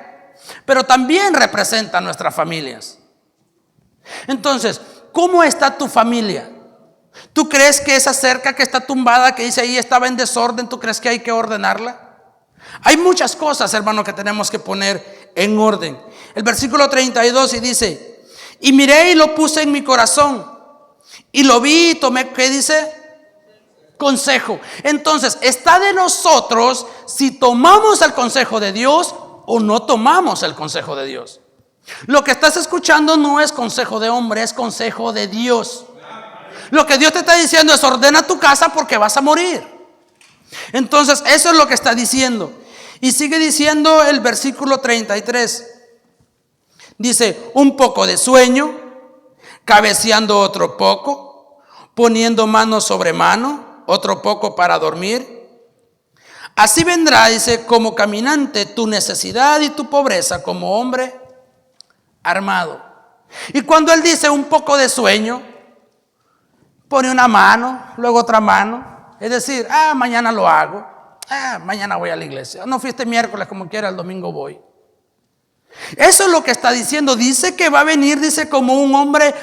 pero también representa a nuestras familias. Entonces, ¿cómo está tu familia? ¿Tú crees que esa cerca que está tumbada, que dice ahí estaba en desorden, tú crees que hay que ordenarla? Hay muchas cosas, hermano, que tenemos que poner en orden. El versículo 32 y dice, y miré y lo puse en mi corazón, y lo vi y tomé, ¿qué dice? Consejo. Entonces, está de nosotros si tomamos el consejo de Dios o no tomamos el consejo de Dios. Lo que estás escuchando no es consejo de hombre, es consejo de Dios. Lo que Dios te está diciendo es ordena tu casa porque vas a morir. Entonces, eso es lo que está diciendo. Y sigue diciendo el versículo 33. Dice, un poco de sueño, cabeceando otro poco, poniendo mano sobre mano, otro poco para dormir. Así vendrá, dice, como caminante tu necesidad y tu pobreza como hombre armado. Y cuando él dice un poco de sueño, pone una mano, luego otra mano. Es decir, mañana lo hago, mañana voy a la iglesia. No fuiste miércoles, como quiera, el domingo voy. Eso es lo que está diciendo. Dice que va a venir, dice, como un hombre,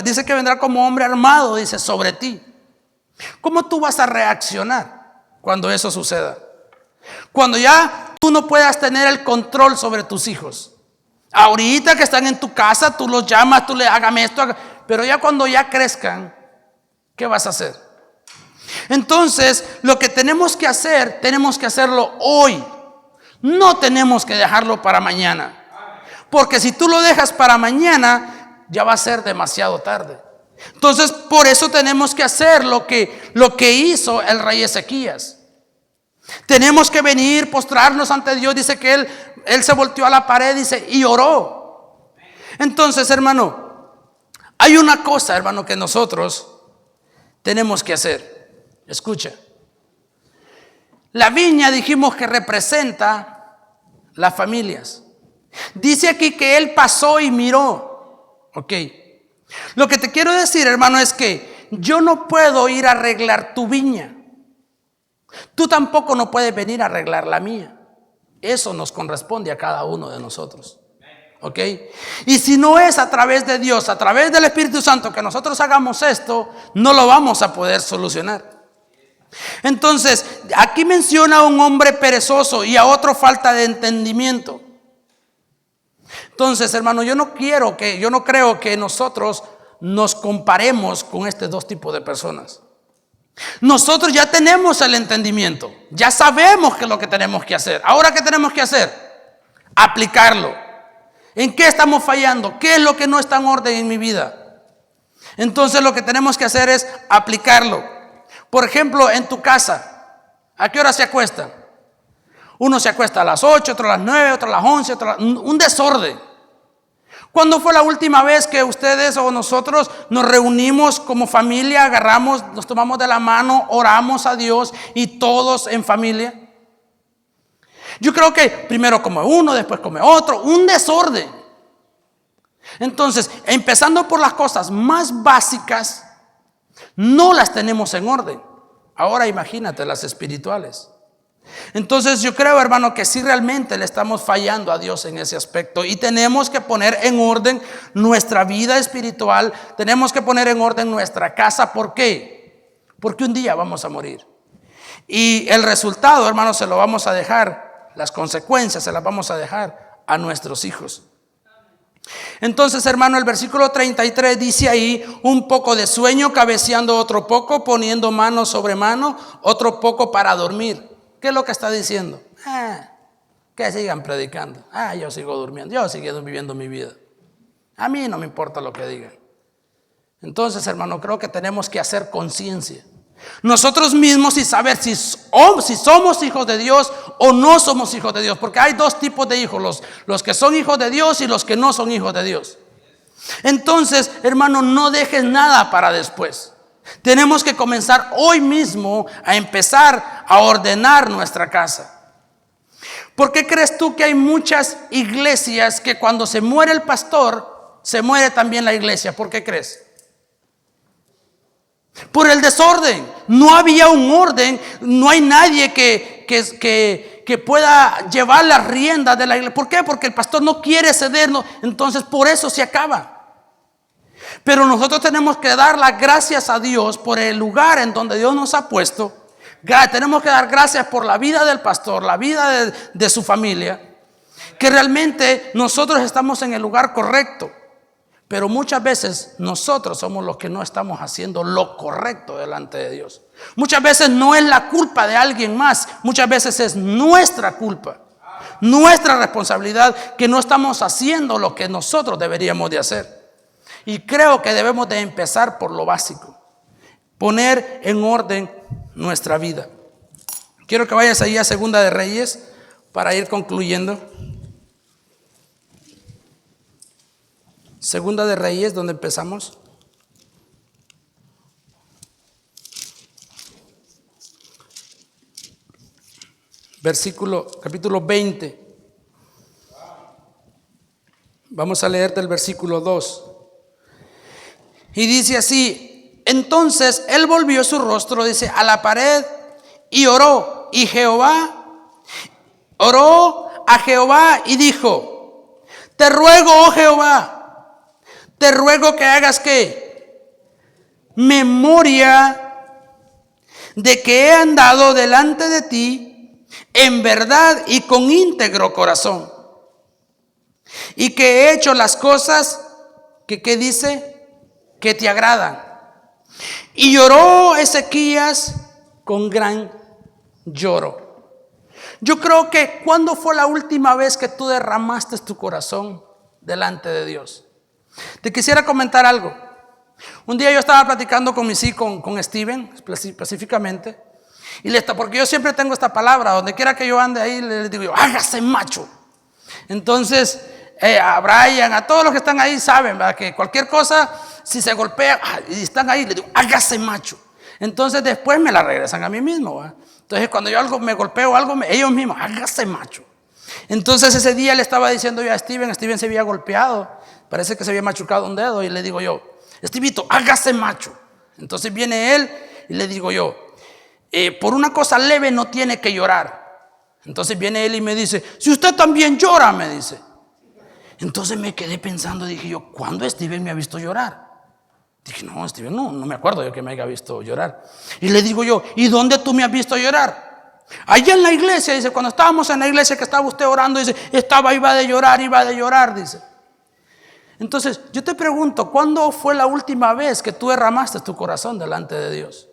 dice que vendrá como hombre armado, dice, sobre ti. ¿Cómo tú vas a reaccionar cuando eso suceda? Cuando ya tú no puedas tener el control sobre tus hijos. Ahorita que están en tu casa, tú los llamas, tú le hágame esto, pero ya cuando ya crezcan, ¿qué vas a hacer? Entonces, lo que tenemos que hacer, tenemos que hacerlo hoy. No tenemos que dejarlo para mañana. Porque si tú lo dejas para mañana, ya va a ser demasiado tarde. Entonces, por eso tenemos que hacer lo que hizo el rey Ezequías. Tenemos que venir, postrarnos ante Dios. Dice que él se volteó a la pared, dice, y oró. Entonces, hermano, hay una cosa, hermano, que nosotros tenemos que hacer. Escucha. La viña dijimos que representa las familias. Dice aquí que él pasó y miró. Ok. Lo que te quiero decir, hermano, es que yo no puedo ir a arreglar tu viña. Tú tampoco no puedes venir a arreglar la mía. Eso nos corresponde a cada uno de nosotros. ¿Ok? Y si no es a través de Dios, a través del Espíritu Santo que nosotros hagamos esto, no lo vamos a poder solucionar. Entonces, aquí menciona a un hombre perezoso y a otro falta de entendimiento. Entonces, hermano, yo no creo que nosotros nos comparemos con estos dos tipos de personas. Nosotros ya tenemos el entendimiento, ya sabemos qué es lo que tenemos que hacer. Ahora, ¿qué tenemos que hacer? Aplicarlo. ¿En qué estamos fallando? ¿Qué es lo que no está en orden en mi vida? Entonces, lo que tenemos que hacer es aplicarlo. Por ejemplo, en tu casa, ¿a qué hora se acuestan? Uno se acuesta a las 8, otro a las 9, otro a las 11, un desorden. ¿Cuándo fue la última vez que ustedes o nosotros nos reunimos como familia, agarramos, nos tomamos de la mano, oramos a Dios y todos en familia? Yo creo que primero come uno, después come otro, un desorden. Entonces, empezando por las cosas más básicas, no las tenemos en orden. Ahora imagínate las espirituales. Entonces yo creo, hermano, que sí realmente le estamos fallando a Dios en ese aspecto y tenemos que poner en orden nuestra vida espiritual, tenemos que poner en orden nuestra casa. ¿Por qué? Porque un día vamos a morir y el resultado, hermano, se lo vamos a dejar, las consecuencias se las vamos a dejar a nuestros hijos. Entonces, hermano, el versículo 33 dice ahí: un poco de sueño, cabeceando otro poco, poniendo mano sobre mano, otro poco para dormir. ¿Qué es lo que está diciendo? Que sigan predicando. Yo sigo durmiendo, yo sigo viviendo mi vida. A mí no me importa lo que digan. Entonces, hermano, creo que tenemos que hacer conciencia nosotros mismos y saber si somos hijos de Dios o no somos hijos de Dios. Porque hay dos tipos de hijos: los que son hijos de Dios y los que no son hijos de Dios. Entonces, hermano, no dejes nada para después. Tenemos que comenzar hoy mismo a empezar a ordenar nuestra casa. ¿Por qué crees tú que hay muchas iglesias que cuando se muere el pastor, se muere también la iglesia? ¿Por qué crees? Por el desorden. No había un orden. No hay nadie que pueda llevar las riendas de la iglesia. ¿Por qué? Porque el pastor no quiere cedernos. Entonces por eso se acaba. Pero nosotros tenemos que dar las gracias a Dios por el lugar en donde Dios nos ha puesto. Tenemos que dar gracias por la vida del pastor, la vida de su familia, que realmente nosotros estamos en el lugar correcto. Pero muchas veces nosotros somos los que no estamos haciendo lo correcto delante de Dios. Muchas veces no es la culpa de alguien más, muchas veces es nuestra culpa, nuestra responsabilidad, que no estamos haciendo lo que nosotros deberíamos de hacer. Y creo que debemos de empezar por lo básico: poner en orden nuestra vida. Quiero que vayas ahí a Segunda de Reyes para ir concluyendo. Segunda de Reyes, donde empezamos. Capítulo 20. Vamos a leer del versículo 2. Y dice así: entonces él volvió su rostro, dice, a la pared y oró. Y oró a Jehová y dijo: te ruego, oh Jehová, te ruego que hagas ¿qué? Memoria de que he andado delante de ti en verdad y con íntegro corazón, y que he hecho las cosas que, ¿qué dice? Que te agradan. Y lloró Ezequías con gran lloro. Yo creo que ¿cuándo fue la última vez que tú derramaste tu corazón delante de Dios? Te quisiera comentar algo. Un día yo estaba platicando con mis hijos, con Steven específicamente, y porque yo siempre tengo esta palabra, donde quiera que yo ande ahí, le digo yo: hágase macho. Entonces, a Brian, a todos los que están ahí saben, ¿verdad? Que cualquier cosa, si se golpea y están ahí, le digo: hágase macho. Entonces después me la regresan a mí mismo, ¿verdad? Entonces cuando yo me golpeo algo, ellos mismos: hágase macho. Entonces ese día le estaba diciendo yo a Steven se había golpeado, parece que se había machucado un dedo, y le digo yo: Estevito, hágase macho. Entonces viene él y le digo yo: por una cosa leve no tiene que llorar. Entonces viene él y me dice: si usted también llora, me dice. Entonces me quedé pensando, dije yo: ¿cuándo Steven me ha visto llorar? Dije: no, Steven, no me acuerdo yo que me haya visto llorar. Y le digo yo: ¿y dónde tú me has visto llorar? Allá en la iglesia, dice, cuando estábamos en la iglesia que estaba usted orando, dice, iba de llorar, dice. Entonces yo te pregunto: ¿cuándo fue la última vez que tú derramaste tu corazón delante de Dios?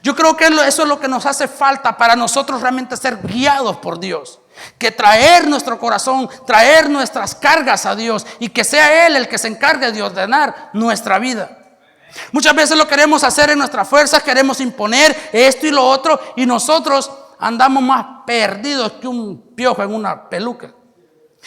Yo creo que eso es lo que nos hace falta para nosotros realmente ser guiados por Dios. Que traer nuestro corazón, traer nuestras cargas a Dios, y que sea Él el que se encargue de ordenar nuestra vida. Muchas veces lo queremos hacer en nuestras fuerzas, queremos imponer esto y lo otro, y nosotros andamos más perdidos que un piojo en una peluca.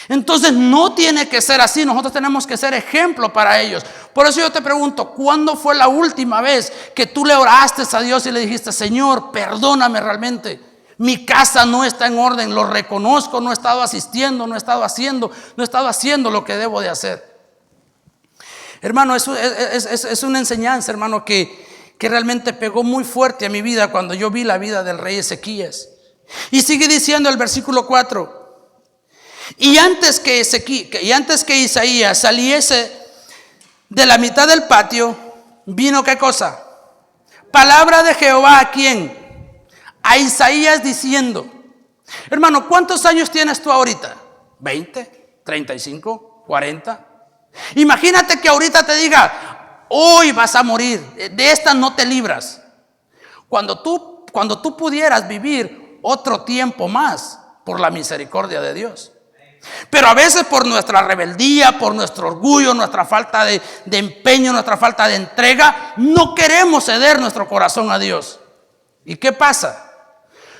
Entonces no tiene que ser así. Nosotros tenemos que ser ejemplo para ellos. Por eso yo te pregunto: ¿cuándo fue la última vez que tú le oraste a Dios y le dijiste: Señor, perdóname, realmente mi casa no está en orden, lo reconozco, no he estado asistiendo, no he estado haciendo lo que debo de hacer? Hermano, es una enseñanza, hermano, que realmente pegó muy fuerte a mi vida cuando yo vi la vida del rey Ezequías. Y sigue diciendo el versículo 4: y antes que Isaías saliese de la mitad del patio, vino ¿qué cosa? Palabra de Jehová. ¿A quién? A Isaías, diciendo: hermano, ¿cuántos años tienes tú ahorita? ¿20? ¿35? ¿40? Imagínate que ahorita te diga, hoy vas a morir, de esta no te libras. Cuando tú pudieras vivir otro tiempo más por la misericordia de Dios. Pero a veces por nuestra rebeldía, por nuestro orgullo, nuestra falta de empeño, nuestra falta de entrega, no queremos ceder nuestro corazón a Dios. ¿Y qué pasa?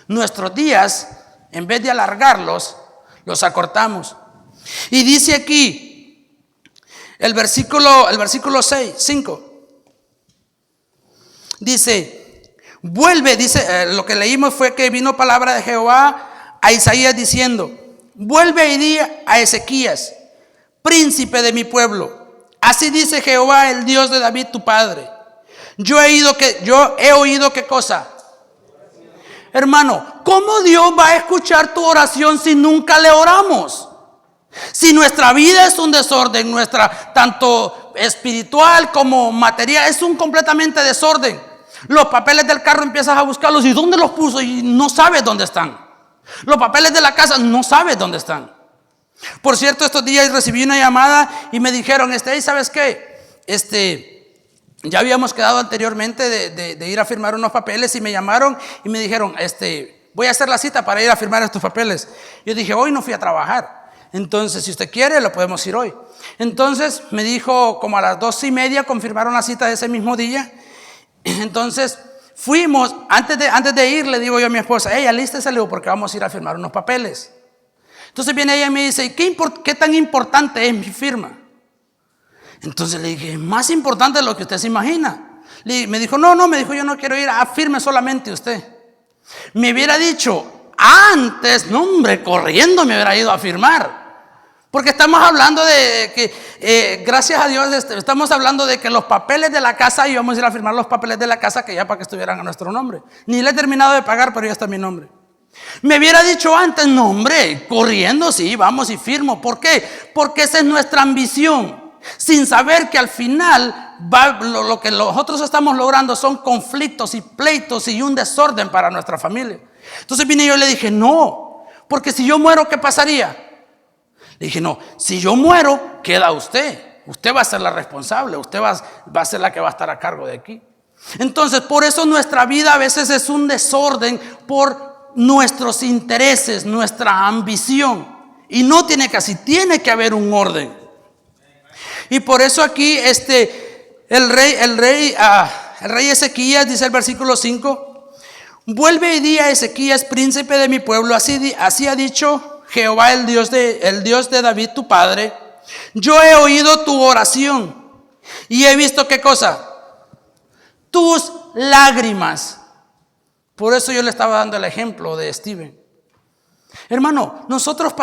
Nuestros días, en vez de alargarlos, los acortamos. Y dice aquí el versículo 5. Dice, vuelve, lo que leímos fue que vino palabra de Jehová a Isaías diciendo, vuelve y di a Ezequías, príncipe de mi pueblo, así dice Jehová, el Dios de David tu padre. Yo he oído qué cosa. Hermano, ¿cómo Dios va a escuchar tu oración si nunca le oramos? Si nuestra vida es un desorden, nuestra tanto espiritual como material es un completamente desorden. Los papeles del carro empiezas a buscarlos y ¿dónde los puso? Y no sabes dónde están. Los papeles de la casa no sabes dónde están. Por cierto, estos días recibí una llamada y me dijeron, ¿sabes qué? Ya habíamos quedado anteriormente de ir a firmar unos papeles y me llamaron y me dijeron, voy a hacer la cita para ir a firmar estos papeles. Yo dije, hoy no fui a trabajar. Entonces, si usted quiere, lo podemos ir hoy. Entonces, me dijo, como a las 2:30 confirmaron la cita de ese mismo día. Entonces, fuimos, antes de ir, le digo yo a mi esposa, alístese, le digo, porque vamos a ir a firmar unos papeles. Entonces viene ella y me dice, ¿qué tan importante es mi firma? Entonces le dije, más importante de lo que usted se imagina. Me dijo, me dijo, yo no quiero ir, firme solamente usted. Me hubiera dicho, antes, no hombre, corriendo me hubiera ido a firmar. Porque estamos hablando de que, gracias a Dios, estamos hablando de que los papeles de la casa, íbamos a ir a firmar los papeles de la casa que ya para que estuvieran a nuestro nombre. Ni le he terminado de pagar, pero ya está mi nombre. Me hubiera dicho antes, no hombre, corriendo, sí, vamos y firmo. ¿Por qué? Porque esa es nuestra ambición. Sin saber que al final lo que nosotros estamos logrando son conflictos y pleitos y un desorden para nuestra familia. Entonces vine yo y le dije, no, porque si yo muero, ¿qué pasaría? Le dije, no, si yo muero, queda usted. Usted va a ser la responsable, usted va a ser la que va a estar a cargo de aquí. Entonces, por eso nuestra vida a veces es un desorden por nuestros intereses, nuestra ambición. Y no tiene que así, tiene que haber un orden. Y por eso aquí el rey Ezequías, dice el versículo 5, vuelve y di a Ezequías, príncipe de mi pueblo, así ha dicho Jehová, el Dios de David tu padre, yo he oído tu oración y he visto ¿qué cosa? Tus lágrimas. Por eso yo le estaba dando el ejemplo de Steven. Hermano, nosotros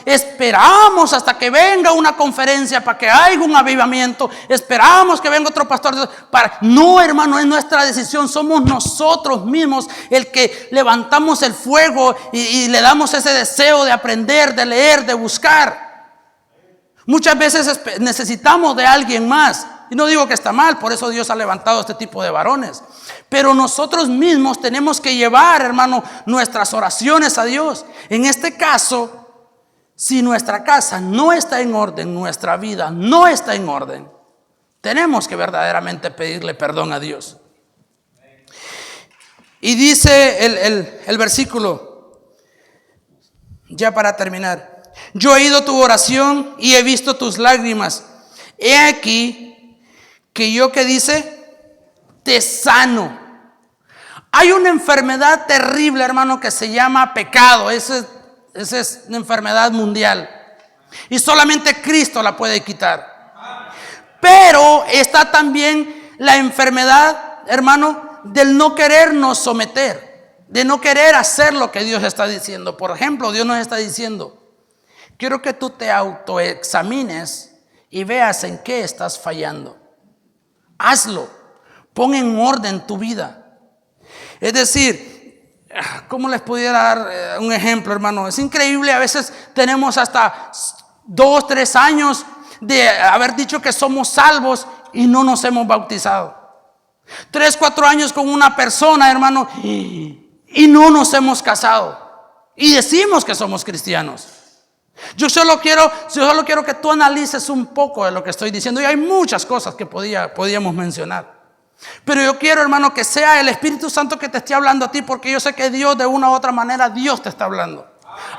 esperamos hasta que venga una conferencia para que haya un avivamiento, esperamos que venga otro pastor. No, hermano, es nuestra decisión, somos nosotros mismos el que levantamos el fuego y le damos ese deseo de aprender, de leer, de buscar. Muchas veces necesitamos de alguien más. Y no digo que está mal, por eso Dios ha levantado este tipo de varones. Pero nosotros mismos tenemos que llevar, hermano, nuestras oraciones a Dios. En este caso, si nuestra casa no está en orden, nuestra vida no está en orden, tenemos que verdaderamente pedirle perdón a Dios. Y dice el versículo, ya para terminar, yo he oído tu oración y he visto tus lágrimas. He aquí que yo, ¿qué dice? Te sano. Hay una enfermedad terrible, hermano, que se llama pecado. Esa es una enfermedad mundial. Y solamente Cristo la puede quitar. Pero está también la enfermedad, hermano, del no querernos someter, de no querer hacer lo que Dios está diciendo. Por ejemplo, Dios nos está diciendo, quiero que tú te autoexamines y veas en qué estás fallando. Hazlo, pon en orden tu vida. Es decir, ¿cómo les pudiera dar un ejemplo, hermano? Es increíble, a veces tenemos hasta 2, 3 años de haber dicho que somos salvos y no nos hemos bautizado. 3, 4 años con una persona, hermano, y no nos hemos casado. Y decimos que somos cristianos. Yo solo quiero que tú analices un poco de lo que estoy diciendo. Y hay muchas cosas que podíamos mencionar. Pero yo quiero, hermano, que sea el Espíritu Santo que te esté hablando a ti, porque yo sé que Dios, de una u otra manera, Dios te está hablando.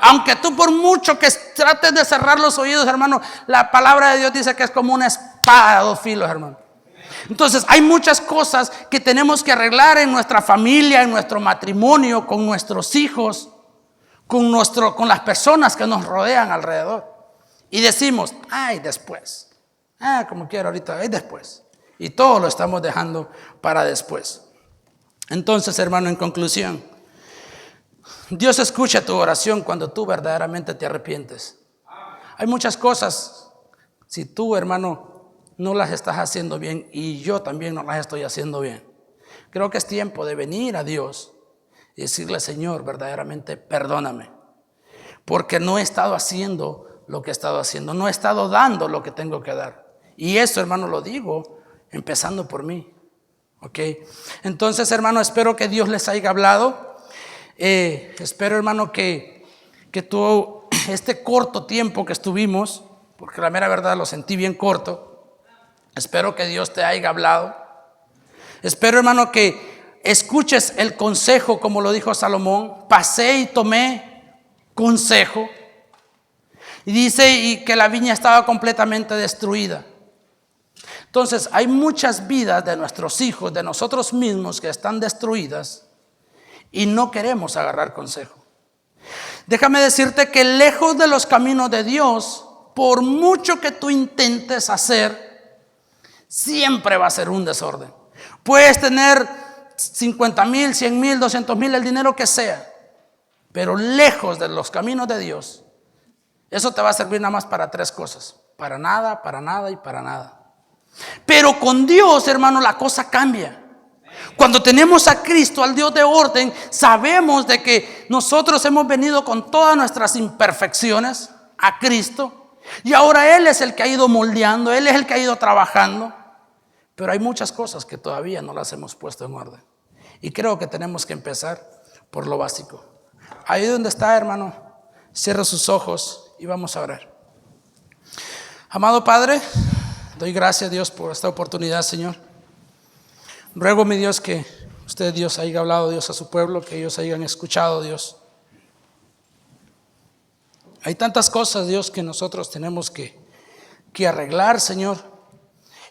Aunque tú por mucho que trates de cerrar los oídos, hermano, la palabra de Dios dice que es como una espada de dos filos, hermano. Entonces hay muchas cosas que tenemos que arreglar en nuestra familia, en nuestro matrimonio, con nuestros hijos, con las personas que nos rodean alrededor. Y decimos, ay, después. Como quiero ahorita, ay, después. Y todo lo estamos dejando para después. Entonces, hermano, en conclusión, Dios escucha tu oración cuando tú verdaderamente te arrepientes. Hay muchas cosas, si tú, hermano, no las estás haciendo bien, y yo también no las estoy haciendo bien, creo que es tiempo de venir a Dios y decirle, Señor, verdaderamente perdóname, porque no he estado haciendo lo que he estado haciendo, no he estado dando lo que tengo que dar. Y eso, hermano, lo digo empezando por mí. ¿Ok? Entonces, hermano, espero que Dios les haya hablado. Espero, hermano, que tú, este corto tiempo que estuvimos, porque la mera verdad lo sentí bien corto, espero que Dios te haya hablado. Espero, hermano, que escuches el consejo, como lo dijo Salomón. Pasé y tomé consejo. Y dice y que la viña estaba completamente destruida. Entonces hay muchas vidas de nuestros hijos, de nosotros mismos, que están destruidas y no queremos agarrar consejo. Déjame decirte que lejos de los caminos de Dios, por mucho que tú intentes hacer, siempre va a ser un desorden. Puedes tener 50,000, 100,000, 200,000, el dinero que sea, pero lejos de los caminos de Dios, eso te va a servir nada más para tres cosas: para nada, para nada y para nada. Pero con Dios, hermano, la cosa cambia. Cuando tenemos a Cristo, al Dios de orden, sabemos de que nosotros hemos venido con todas nuestras imperfecciones a Cristo, y ahora Él es el que ha ido moldeando, Él es el que ha ido trabajando. Pero hay muchas cosas que todavía no las hemos puesto en orden, y creo que tenemos que empezar por lo básico. Ahí donde está, hermano, cierra sus ojos y vamos a orar. Amado Padre, doy gracias, Dios, por esta oportunidad, Señor. Ruego, mi Dios, que usted, Dios, haya hablado, Dios, a su pueblo, que ellos hayan escuchado, Dios. Hay tantas cosas, Dios, que nosotros tenemos que arreglar, Señor.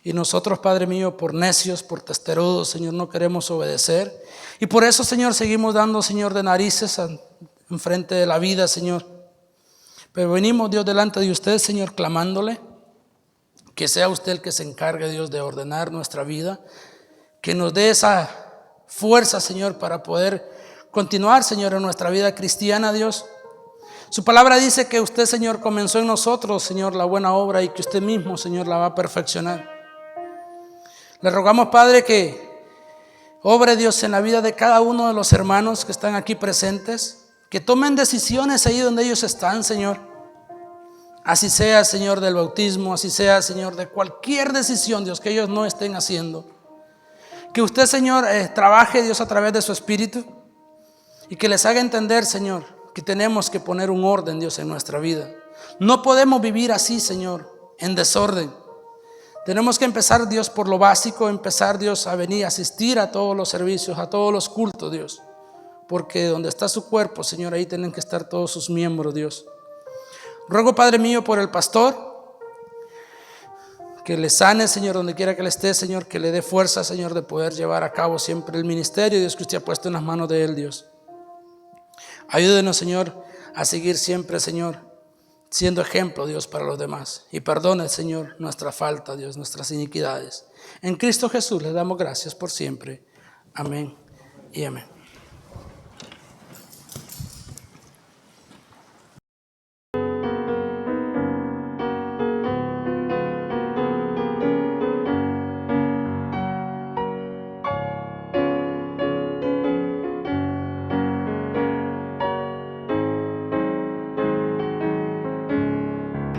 Y nosotros, Padre mío, por necios, por testarudos, Señor, no queremos obedecer. Y por eso, Señor, seguimos dando, Señor, de narices enfrente de la vida, Señor. Pero venimos, Dios, delante de usted, Señor, clamándole que sea usted el que se encargue, Dios, de ordenar nuestra vida, que nos dé esa fuerza, Señor, para poder continuar, Señor, en nuestra vida cristiana, Dios. Su palabra dice que usted, Señor, comenzó en nosotros, Señor, la buena obra, y que usted mismo, Señor, la va a perfeccionar. Le rogamos, Padre, que obre, Dios, en la vida de cada uno de los hermanos que están aquí presentes, que tomen decisiones ahí donde ellos están, Señor. Así sea, Señor, del bautismo, así sea, Señor, de cualquier decisión, Dios, que ellos no estén haciendo. Que usted, Señor, trabaje, Dios, a través de su Espíritu, y que les haga entender, Señor, que tenemos que poner un orden, Dios, en nuestra vida. No podemos vivir así, Señor, en desorden. Tenemos que empezar, Dios, por lo básico, empezar, Dios, a venir a asistir a todos los servicios, a todos los cultos, Dios. Porque donde está su cuerpo, Señor, ahí tienen que estar todos sus miembros, Dios. Ruego, Padre mío, por el pastor, que le sane, Señor, donde quiera que le esté, Señor, que le dé fuerza, Señor, de poder llevar a cabo siempre el ministerio, Dios, que usted ha puesto en las manos de él, Dios. Ayúdenos, Señor, a seguir siempre, Señor, siendo ejemplo, Dios, para los demás. Y perdone, Señor, nuestra falta, Dios, nuestras iniquidades. En Cristo Jesús le damos gracias por siempre. Amén y amén.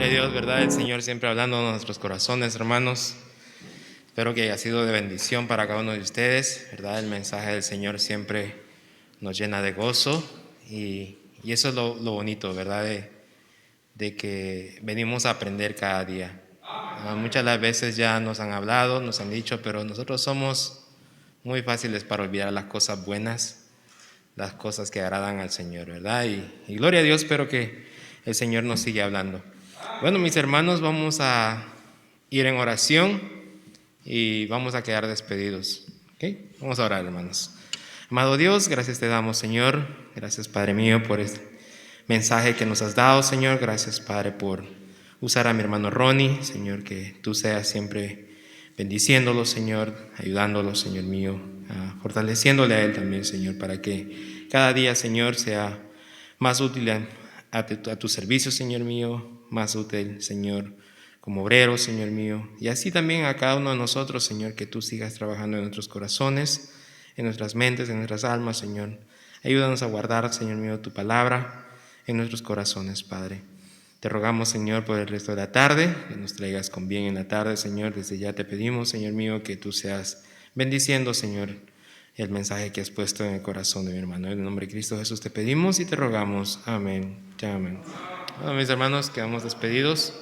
Dios, ¿verdad? El Señor siempre hablando en nuestros corazones, hermanos. Espero que haya sido de bendición para cada uno de ustedes, ¿verdad? El mensaje del Señor siempre nos llena de gozo, y eso es lo bonito, ¿verdad? de que venimos a aprender cada día. Muchas de las veces ya nos han hablado, nos han dicho, pero nosotros somos muy fáciles para olvidar las cosas buenas, las cosas que agradan al Señor, ¿verdad? Y gloria a Dios, espero que el Señor nos siga hablando. Bueno, mis hermanos, vamos a ir en oración y vamos a quedar despedidos. ¿Okay? Vamos a orar, hermanos. Amado Dios, gracias te damos, Señor. Gracias, Padre mío, por este mensaje que nos has dado, Señor. Gracias, Padre, por usar a mi hermano Ronnie, Señor, que tú seas siempre bendiciéndolo, Señor, ayudándolo, Señor mío, fortaleciéndole a él también, Señor, para que cada día, Señor, sea más útil a tu servicio, Señor mío, más útil, Señor, como obrero, Señor mío, y así también a cada uno de nosotros, Señor, que tú sigas trabajando en nuestros corazones, en nuestras mentes, en nuestras almas, Señor. Ayúdanos a guardar, Señor mío, tu palabra en nuestros corazones, Padre. Te rogamos, Señor, por el resto de la tarde, que nos traigas con bien en la tarde, Señor. Desde ya te pedimos, Señor mío, que tú seas bendiciendo, Señor, el mensaje que has puesto en el corazón de mi hermano. En el nombre de Cristo Jesús te pedimos y te rogamos. Amén. Ya, amén. Bueno, mis hermanos, quedamos despedidos.